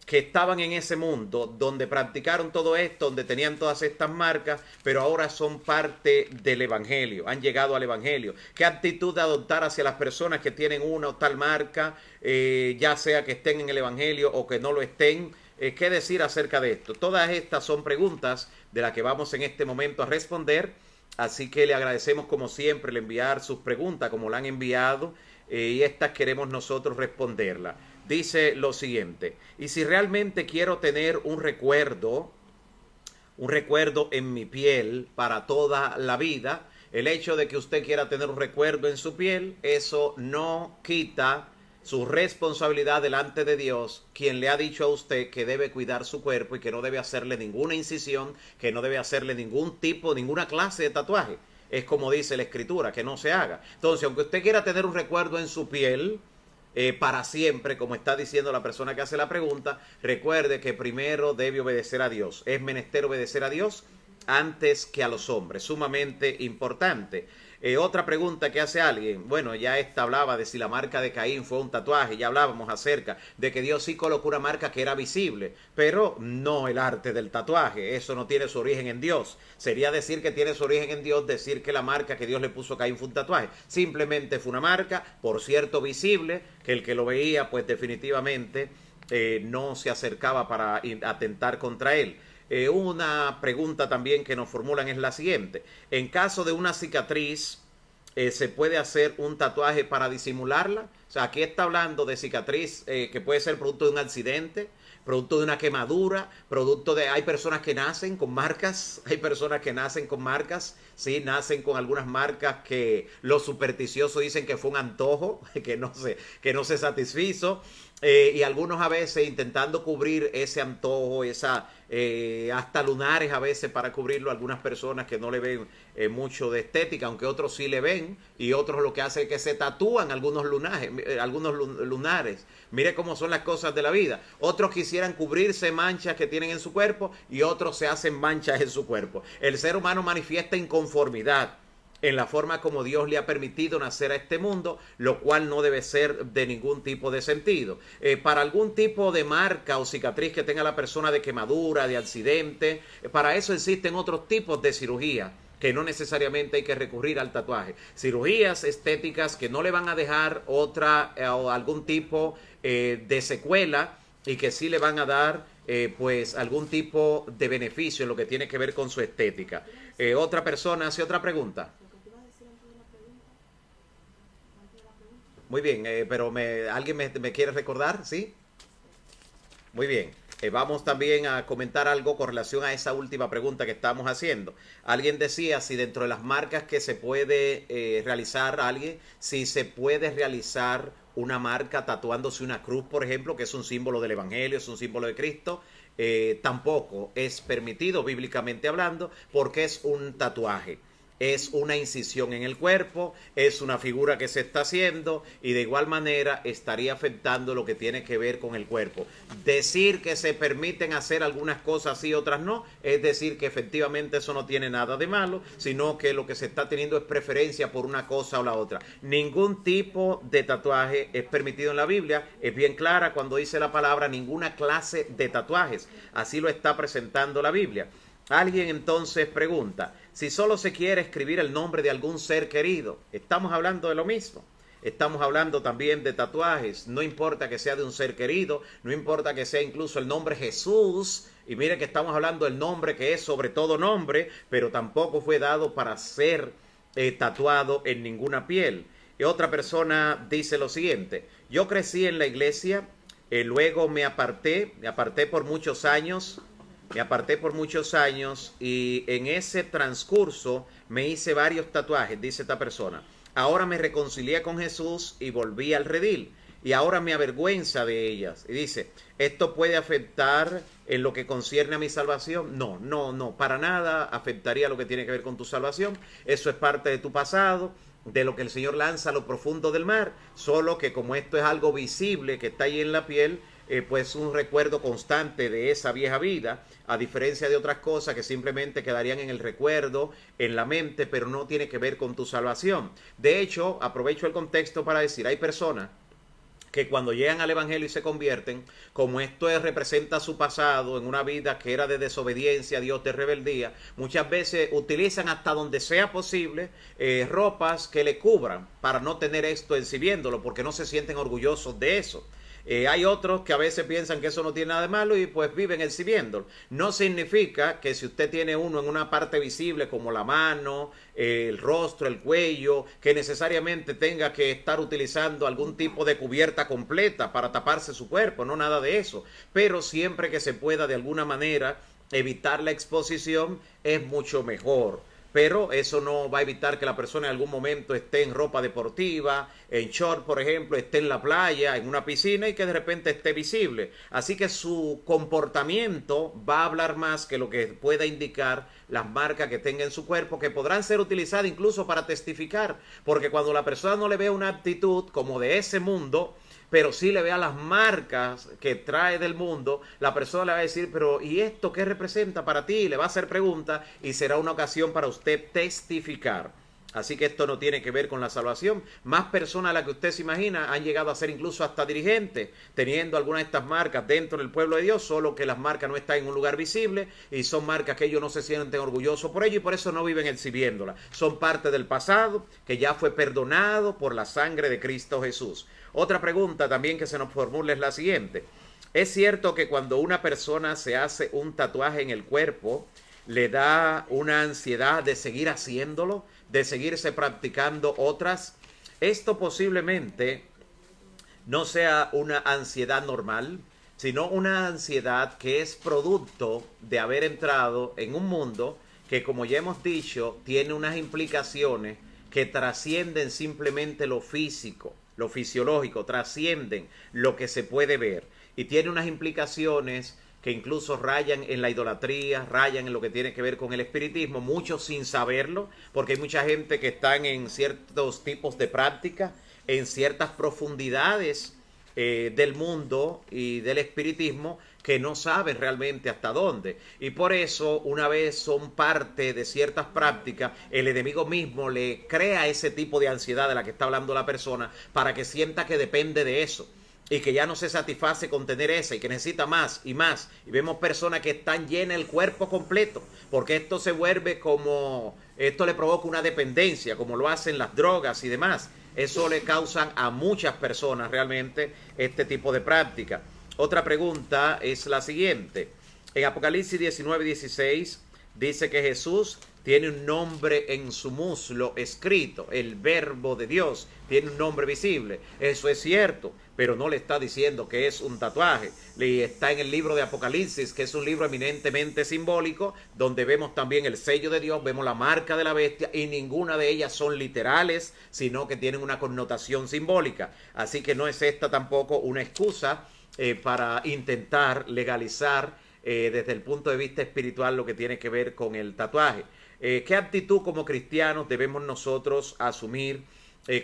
que estaban en ese mundo donde practicaron todo esto, donde tenían todas estas marcas, pero ahora son parte del evangelio, han llegado al evangelio? ¿Qué actitud de adoptar hacia las personas que tienen una o tal marca, ya sea que estén en el evangelio o que no lo estén? ¿Qué decir acerca de esto? Todas estas son preguntas de las que vamos en este momento a responder, así que le agradecemos como siempre el enviar sus preguntas como la han enviado, y estas queremos nosotros responderlas. Dice lo siguiente: y si realmente quiero tener un recuerdo en mi piel para toda la vida, el hecho de que usted quiera tener un recuerdo en su piel, eso no quita su responsabilidad delante de Dios, quien le ha dicho a usted que debe cuidar su cuerpo y que no debe hacerle ninguna incisión, que no debe hacerle ningún tipo, ninguna clase de tatuaje. Es como dice la Escritura, que no se haga. Entonces, aunque usted quiera tener un recuerdo en su piel, para siempre, como está diciendo la persona que hace la pregunta, recuerde que primero debe obedecer a Dios. Es menester obedecer a Dios antes que a los hombres, sumamente importante. Otra pregunta que hace alguien, bueno, ya esta hablaba de si la marca de Caín fue un tatuaje, ya hablábamos acerca de que Dios sí colocó una marca que era visible, pero no el arte del tatuaje, eso no tiene su origen en Dios. Sería decir que tiene su origen en Dios, decir que la marca que Dios le puso a Caín fue un tatuaje. Simplemente fue una marca, por cierto, visible, que el que lo veía, pues definitivamente no se acercaba para atentar contra él. Una pregunta también que nos formulan es la siguiente: en caso de una cicatriz, ¿se puede hacer un tatuaje para disimularla? O sea, aquí está hablando de cicatriz que puede ser producto de un accidente, producto de una quemadura, producto de... Hay personas que nacen con marcas, hay personas que nacen con marcas, sí, nacen con algunas marcas que los supersticiosos dicen que fue un antojo, que no se satisfizo. Y algunos a veces intentando cubrir ese antojo, hasta lunares a veces para cubrirlo, algunas personas que no le ven mucho de estética, aunque otros sí le ven, y otros lo que hacen es que se tatúan algunos lunares. Mire cómo son las cosas de la vida. Otros quisieran cubrirse manchas que tienen en su cuerpo y otros se hacen manchas en su cuerpo. El ser humano manifiesta inconformidad en la forma como Dios le ha permitido nacer a este mundo, lo cual no debe ser de ningún tipo de sentido. Para algún tipo de marca o cicatriz que tenga la persona de quemadura, de accidente, para eso existen otros tipos de cirugía, que no necesariamente hay que recurrir al tatuaje. Cirugías estéticas que no le van a dejar otra o algún tipo de secuela y que sí le van a dar pues algún tipo de beneficio en lo que tiene que ver con su estética. Otra persona hace otra pregunta. Muy bien, pero ¿alguien me quiere recordar? ¿Sí? Muy bien. Vamos también a comentar algo con relación a esa última pregunta que estamos haciendo. Alguien decía si dentro de las marcas que se puede realizar si se puede realizar una marca tatuándose una cruz, por ejemplo, que es un símbolo del Evangelio, es un símbolo de Cristo. Tampoco es permitido bíblicamente hablando porque es un tatuaje. Es una incisión en el cuerpo, es una figura que se está haciendo y de igual manera estaría afectando lo que tiene que ver con el cuerpo. Decir que se permiten hacer algunas cosas y otras no, es decir que efectivamente eso no tiene nada de malo, sino que lo que se está teniendo es preferencia por una cosa o la otra. Ningún tipo de tatuaje es permitido en la Biblia, es bien clara cuando dice la palabra ninguna clase de tatuajes, así lo está presentando la Biblia. Alguien entonces pregunta, si solo se quiere escribir el nombre de algún ser querido, estamos hablando de lo mismo. Estamos hablando también de tatuajes, no importa que sea de un ser querido, no importa que sea incluso el nombre Jesús, y mire que estamos hablando del nombre que es sobre todo nombre, pero tampoco fue dado para ser tatuado en ninguna piel. Y otra persona dice lo siguiente, yo crecí en la iglesia, luego me aparté por muchos años, y en ese transcurso me hice varios tatuajes, dice esta persona. Ahora me reconcilié con Jesús y volví al redil. Y ahora me avergüenza de ellas. Y dice, ¿esto puede afectar en lo que concierne a mi salvación? No, para nada afectaría lo que tiene que ver con tu salvación. Eso es parte de tu pasado, de lo que el Señor lanza a lo profundo del mar. Solo que como esto es algo visible que está ahí en la piel, pues un recuerdo constante de esa vieja vida, a diferencia de otras cosas que simplemente quedarían en el recuerdo, en la mente, pero no tiene que ver con tu salvación. De hecho, aprovecho el contexto para decir, hay personas que cuando llegan al Evangelio y se convierten, como esto representa su pasado en una vida que era de desobediencia a Dios, de rebeldía, muchas veces utilizan hasta donde sea posible ropas que le cubran para no tener esto exhibiéndolo, porque no se sienten orgullosos de eso. Hay otros que a veces piensan que eso no tiene nada de malo y pues viven exhibiéndolo. No significa que si usted tiene uno en una parte visible como la mano, el rostro, el cuello, que necesariamente tenga que estar utilizando algún tipo de cubierta completa para taparse su cuerpo, no nada de eso. Pero siempre que se pueda de alguna manera evitar la exposición es mucho mejor. Pero eso no va a evitar que la persona en algún momento esté en ropa deportiva, en short, por ejemplo, esté en la playa, en una piscina y que de repente esté visible. Así que su comportamiento va a hablar más que lo que pueda indicar las marcas que tenga en su cuerpo, que podrán ser utilizadas incluso para testificar. Porque cuando la persona no le ve una actitud como de ese mundo, pero sí le vea las marcas que trae del mundo, la persona le va a decir, pero ¿y esto qué representa para ti? Le va a hacer preguntas y será una ocasión para usted testificar. Así que esto no tiene que ver con la salvación. Más personas a las que usted se imagina han llegado a ser incluso hasta dirigentes, teniendo algunas de estas marcas dentro del pueblo de Dios, solo que las marcas no están en un lugar visible y son marcas que ellos no se sienten orgullosos por ello y por eso no viven exhibiéndolas. Son parte del pasado que ya fue perdonado por la sangre de Cristo Jesús. Otra pregunta también que se nos formula es la siguiente. ¿Es cierto que cuando una persona se hace un tatuaje en el cuerpo, le da una ansiedad de seguir haciéndolo, de seguirse practicando otras? Esto posiblemente no sea una ansiedad normal, sino una ansiedad que es producto de haber entrado en un mundo que, como ya hemos dicho, tiene unas implicaciones que trascienden simplemente lo físico, lo fisiológico, trascienden lo que se puede ver y tiene unas implicaciones que incluso rayan en la idolatría, rayan en lo que tiene que ver con el espiritismo, muchos sin saberlo, porque hay mucha gente que están en ciertos tipos de prácticas, en ciertas profundidades del mundo y del espiritismo que no saben realmente hasta dónde. Y por eso, una vez son parte de ciertas prácticas, el enemigo mismo le crea ese tipo de ansiedad de la que está hablando la persona para que sienta que depende de eso y que ya no se satisface con tener esa y que necesita más y más. Y vemos personas que están llenas el cuerpo completo, porque esto se vuelve como, esto le provoca una dependencia, como lo hacen las drogas y demás. Eso le causan a muchas personas realmente este tipo de práctica. Otra pregunta es la siguiente. En Apocalipsis 19:16 dice que Jesús tiene un nombre en su muslo escrito, el Verbo de Dios, tiene un nombre visible. Eso es cierto, pero no le está diciendo que es un tatuaje. Está en el libro de Apocalipsis, que es un libro eminentemente simbólico, donde vemos también el sello de Dios, vemos la marca de la bestia, y ninguna de ellas son literales, sino que tienen una connotación simbólica. Así que no es esta tampoco una excusa para intentar legalizar desde el punto de vista espiritual lo que tiene que ver con el tatuaje. ¿Qué actitud como cristianos debemos nosotros asumir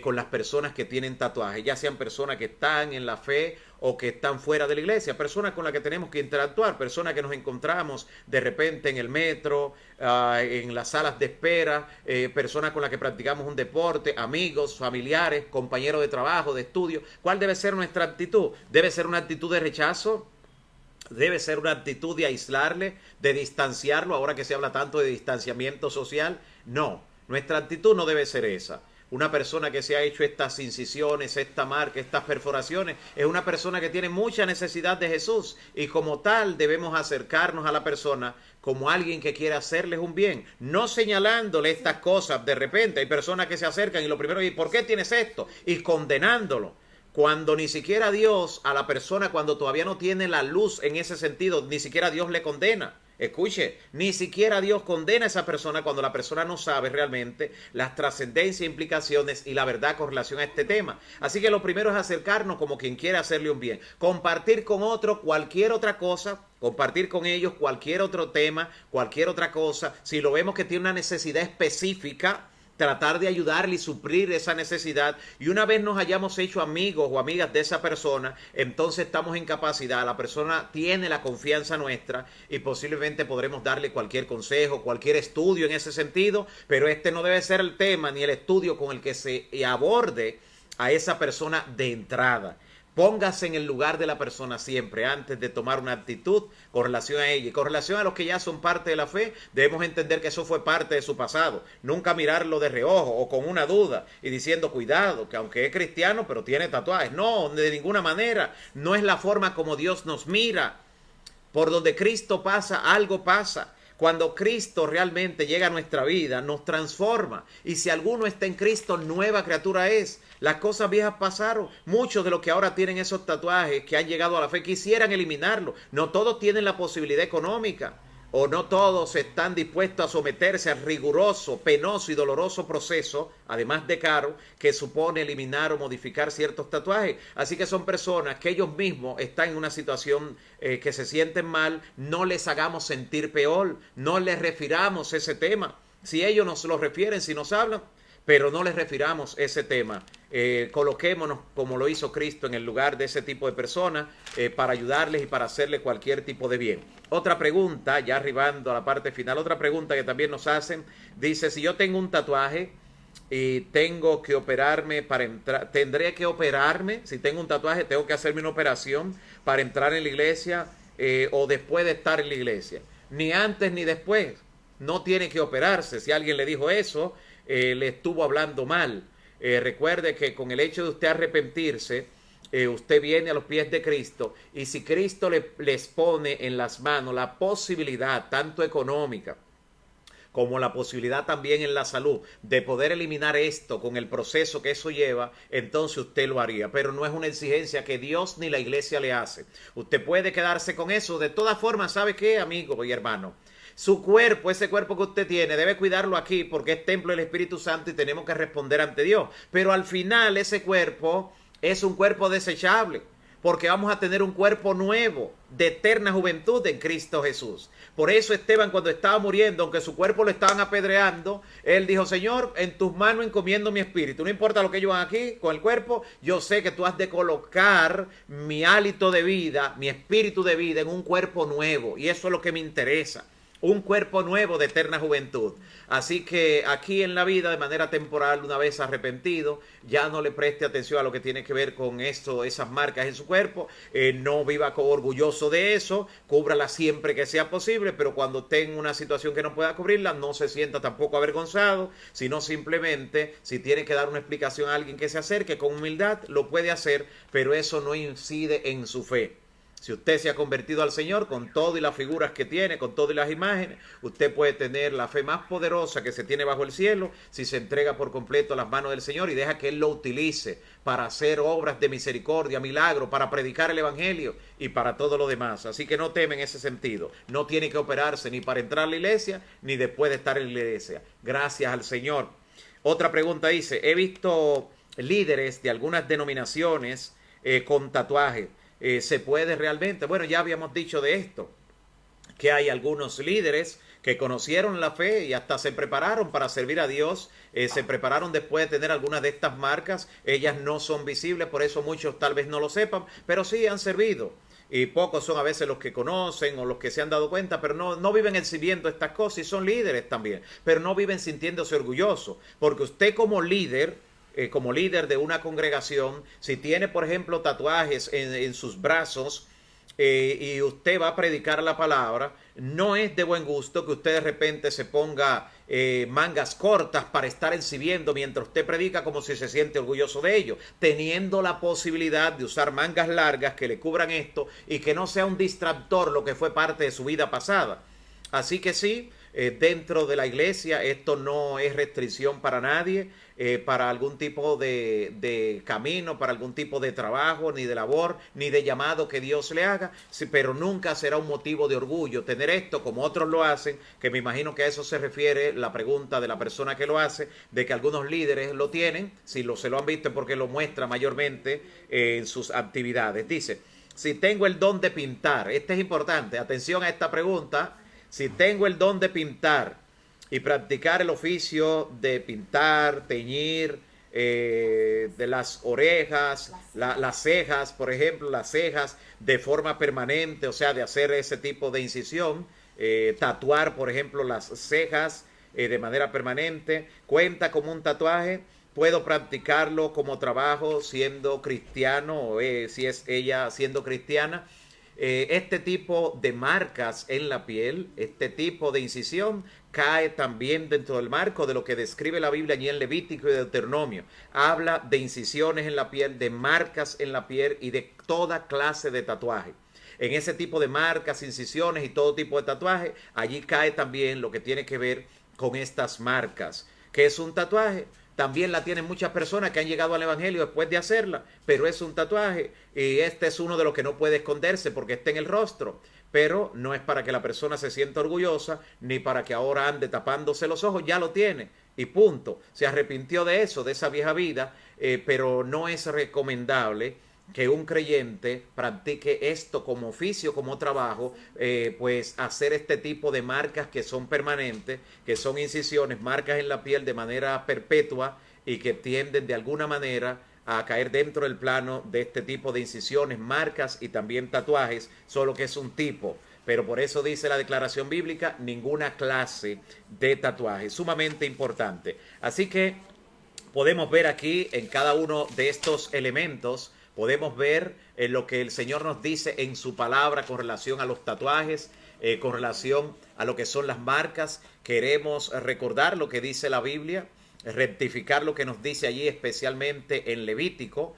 con las personas que tienen tatuajes? Ya sean personas que están en la fe o que están fuera de la iglesia, personas con las que tenemos que interactuar, personas que nos encontramos de repente en el metro, en las salas de espera, personas con las que practicamos un deporte, amigos, familiares, compañeros de trabajo, de estudio. ¿Cuál debe ser nuestra actitud? ¿Debe ser una actitud de rechazo? ¿Debe ser una actitud de aislarle, de distanciarlo, ahora que se habla tanto de distanciamiento social? No, nuestra actitud no debe ser esa. Una persona que se ha hecho estas incisiones, esta marca, estas perforaciones, es una persona que tiene mucha necesidad de Jesús y como tal debemos acercarnos a la persona como alguien que quiere hacerles un bien, no señalándole estas cosas. De repente hay personas que se acercan y lo primero es, ¿por qué tienes esto? Y condenándolo. Cuando ni siquiera Dios a la persona, cuando todavía no tiene la luz en ese sentido, ni siquiera Dios le condena. Escuche, ni siquiera Dios condena a esa persona cuando la persona no sabe realmente las trascendencias, implicaciones y la verdad con relación a este tema. Así que lo primero es acercarnos como quien quiere hacerle un bien. Compartir con otro cualquier otra cosa, compartir con ellos cualquier otro tema, cualquier otra cosa. Si lo vemos que tiene una necesidad específica, tratar de ayudarle y suplir esa necesidad. Y una vez nos hayamos hecho amigos o amigas de esa persona, entonces estamos en capacidad, la persona tiene la confianza nuestra y posiblemente podremos darle cualquier consejo, cualquier estudio en ese sentido, pero este no debe ser el tema ni el estudio con el que se aborde a esa persona de entrada. Póngase en el lugar de la persona siempre antes de tomar una actitud con relación a ella. Y con relación a los que ya son parte de la fe, debemos entender que eso fue parte de su pasado. Nunca mirarlo de reojo o con una duda y diciendo, cuidado, que aunque es cristiano, pero tiene tatuajes. No, de ninguna manera. No es la forma como Dios nos mira. Por donde Cristo pasa, algo pasa. Cuando Cristo realmente llega a nuestra vida, nos transforma. Y si alguno está en Cristo, nueva criatura es. Las cosas viejas pasaron. Muchos de los que ahora tienen esos tatuajes, que han llegado a la fe, quisieran eliminarlo. No todos tienen la posibilidad económica. O no todos están dispuestos a someterse al riguroso, penoso y doloroso proceso, además de caro, que supone eliminar o modificar ciertos tatuajes. Así que son personas que ellos mismos están en una situación que se sienten mal. No les hagamos sentir peor, no les refiramos ese tema. Si ellos nos lo refieren, si nos hablan, pero no les refiramos ese tema. Coloquémonos como lo hizo Cristo en el lugar de ese tipo de personas para ayudarles y para hacerle cualquier tipo de bien. Otra pregunta, ya arribando a la parte final, otra pregunta que también nos hacen, dice, si yo tengo un tatuaje y tengo que operarme para entrar, ¿tendré que operarme? Si tengo un tatuaje, ¿tengo que hacerme una operación para entrar en la iglesia o después de estar en la iglesia? Ni antes ni después, no tiene que operarse. Si alguien le dijo eso, le estuvo hablando mal. Recuerde que con el hecho de usted arrepentirse, usted viene a los pies de Cristo y si Cristo les pone en las manos la posibilidad tanto económica como la posibilidad también en la salud de poder eliminar esto con el proceso que eso lleva, entonces usted lo haría. Pero no es una exigencia que Dios ni la iglesia le hace. Usted puede quedarse con eso. De todas formas, ¿sabe qué, amigo y hermano? Su cuerpo, ese cuerpo que usted tiene, debe cuidarlo aquí porque es templo del Espíritu Santo y tenemos que responder ante Dios. Pero al final ese cuerpo es un cuerpo desechable, porque vamos a tener un cuerpo nuevo, de eterna juventud en Cristo Jesús. Por eso Esteban, cuando estaba muriendo, aunque su cuerpo lo estaban apedreando, él dijo: Señor, en tus manos encomiendo mi espíritu. No importa lo que ellos hagan aquí con el cuerpo, yo sé que tú has de colocar mi hálito de vida, mi espíritu de vida en un cuerpo nuevo. Y eso es lo que me interesa. Un cuerpo nuevo de eterna juventud. Así que aquí en la vida, de manera temporal, una vez arrepentido, ya no le preste atención a lo que tiene que ver con esto, esas marcas en su cuerpo. No viva orgulloso de eso, cúbrala siempre que sea posible, pero cuando esté en una situación que no pueda cubrirla, no se sienta tampoco avergonzado, sino simplemente, si tiene que dar una explicación a alguien que se acerque con humildad, lo puede hacer, pero eso no incide en su fe. Si usted se ha convertido al Señor con todo y las figuras que tiene, con todo y las imágenes, usted puede tener la fe más poderosa que se tiene bajo el cielo si se entrega por completo a las manos del Señor y deja que Él lo utilice para hacer obras de misericordia, milagros, para predicar el Evangelio y para todo lo demás. Así que no teme en ese sentido. No tiene que operarse ni para entrar a la iglesia ni después de estar en la iglesia. Gracias al Señor. Otra pregunta dice: he visto líderes de algunas denominaciones con tatuajes. ¿Se puede realmente? Bueno, ya habíamos dicho de esto, que hay algunos líderes que conocieron la fe y hasta se prepararon para servir a Dios, se prepararon después de tener algunas de estas marcas. Ellas no son visibles, por eso muchos tal vez no lo sepan, pero sí han servido. Y pocos son a veces los que conocen o los que se han dado cuenta, pero no viven exhibiendo estas cosas y son líderes también, pero no viven sintiéndose orgullosos, porque usted como líder de una congregación, si tiene, por ejemplo, tatuajes en sus brazos y usted va a predicar la palabra, no es de buen gusto que usted de repente se ponga mangas cortas para estar exhibiendo mientras usted predica, como si se siente orgulloso de ello, teniendo la posibilidad de usar mangas largas que le cubran esto y que no sea un distractor lo que fue parte de su vida pasada. Así que sí, dentro de la iglesia esto no es restricción para nadie, para algún tipo de camino, para algún tipo de trabajo, ni de labor, ni de llamado que Dios le haga, sí, pero nunca será un motivo de orgullo tener esto como otros lo hacen, que me imagino que a eso se refiere la pregunta de la persona que lo hace, de que algunos líderes lo tienen, si se lo han visto porque lo muestra mayormente en sus actividades. Dice: si tengo el don de pintar, este es importante, atención a esta pregunta. Si tengo el don de pintar y practicar el oficio de pintar, teñir, de las orejas, las cejas, por ejemplo, las cejas de forma permanente, o sea, de hacer ese tipo de incisión, tatuar, por ejemplo, las cejas de manera permanente, cuenta como un tatuaje. Puedo practicarlo como trabajo siendo cristiano o si es ella siendo cristiana. Este tipo de marcas en la piel, este tipo de incisión, cae también dentro del marco de lo que describe la Biblia allí en Levítico y Deuteronomio. Habla de incisiones en la piel, de marcas en la piel y de toda clase de tatuaje. En ese tipo de marcas, incisiones y todo tipo de tatuaje, allí cae también lo que tiene que ver con estas marcas. ¿Qué es un tatuaje? También la tienen muchas personas que han llegado al Evangelio después de hacerla, pero es un tatuaje y este es uno de los que no puede esconderse porque está en el rostro. Pero no es para que la persona se sienta orgullosa ni para que ahora ande tapándose los ojos, ya lo tiene y punto. Se arrepintió de eso, de esa vieja vida, pero no es recomendable que un creyente practique esto como oficio, como trabajo, pues hacer este tipo de marcas que son permanentes, que son incisiones, marcas en la piel de manera perpetua y que tienden de alguna manera a caer dentro del plano de este tipo de incisiones, marcas y también tatuajes, solo que es un tipo. Pero por eso dice la declaración bíblica, ninguna clase de tatuaje, sumamente importante. Así que podemos ver aquí en cada uno de estos elementos, podemos ver lo que el Señor nos dice en su palabra con relación a los tatuajes, con relación a lo que son las marcas. Queremos recordar lo que dice la Biblia, rectificar lo que nos dice allí, especialmente en Levítico,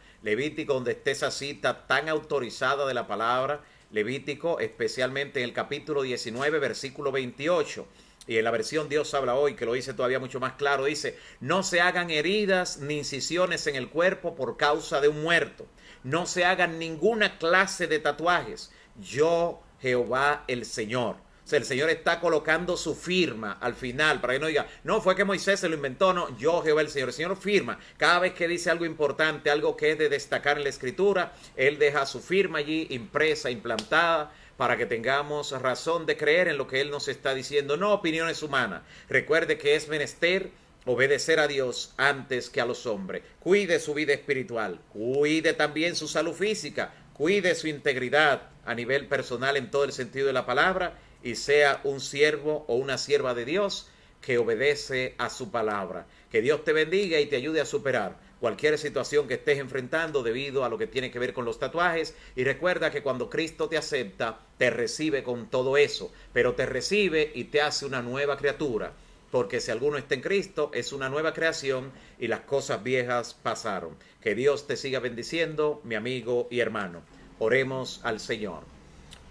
donde está esa cita tan autorizada de la palabra, Levítico, especialmente en el capítulo 19, versículo 28. Y en la versión Dios habla hoy, que lo dice todavía mucho más claro, dice: no se hagan heridas ni incisiones en el cuerpo por causa de un muerto. No se hagan ninguna clase de tatuajes. Yo, Jehová el Señor. O sea, el Señor está colocando su firma al final, para que no diga, no, fue que Moisés se lo inventó, no, yo, Jehová el Señor. El Señor firma. Cada vez que dice algo importante, algo que es de destacar en la Escritura, Él deja su firma allí, impresa, implantada, para que tengamos razón de creer en lo que Él nos está diciendo, no opiniones humanas. Recuerde que es menester obedecer a Dios antes que a los hombres. Cuide su vida espiritual, cuide también su salud física, cuide su integridad a nivel personal en todo el sentido de la palabra, y sea un siervo o una sierva de Dios que obedece a su palabra. Que Dios te bendiga y te ayude a superar cualquier situación que estés enfrentando debido a lo que tiene que ver con los tatuajes. Y recuerda que cuando Cristo te acepta, te recibe con todo eso, pero te recibe y te hace una nueva criatura. Porque si alguno está en Cristo, es una nueva creación y las cosas viejas pasaron. Que Dios te siga bendiciendo, mi amigo y hermano. Oremos al Señor.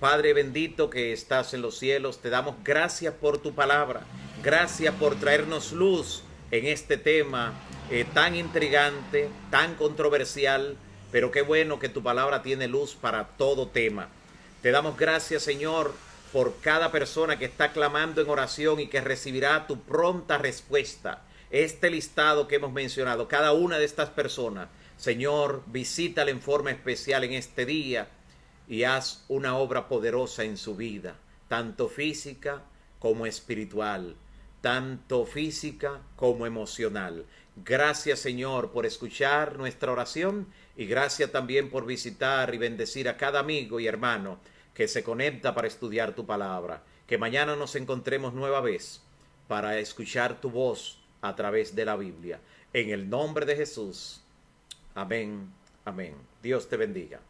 Padre bendito que estás en los cielos, te damos gracias por tu palabra. Gracias por traernos luz en este tema tan intrigante, tan controversial, pero qué bueno que tu palabra tiene luz para todo tema. Te damos gracias, Señor, por cada persona que está clamando en oración y que recibirá tu pronta respuesta. Este listado que hemos mencionado, cada una de estas personas, Señor, visítala en forma especial en este día y haz una obra poderosa en su vida, tanto física como espiritual, tanto física como emocional. Gracias, Señor, por escuchar nuestra oración y gracias también por visitar y bendecir a cada amigo y hermano que se conecta para estudiar tu palabra. Que mañana nos encontremos nueva vez para escuchar tu voz a través de la Biblia. En el nombre de Jesús. Amén. Amén. Dios te bendiga.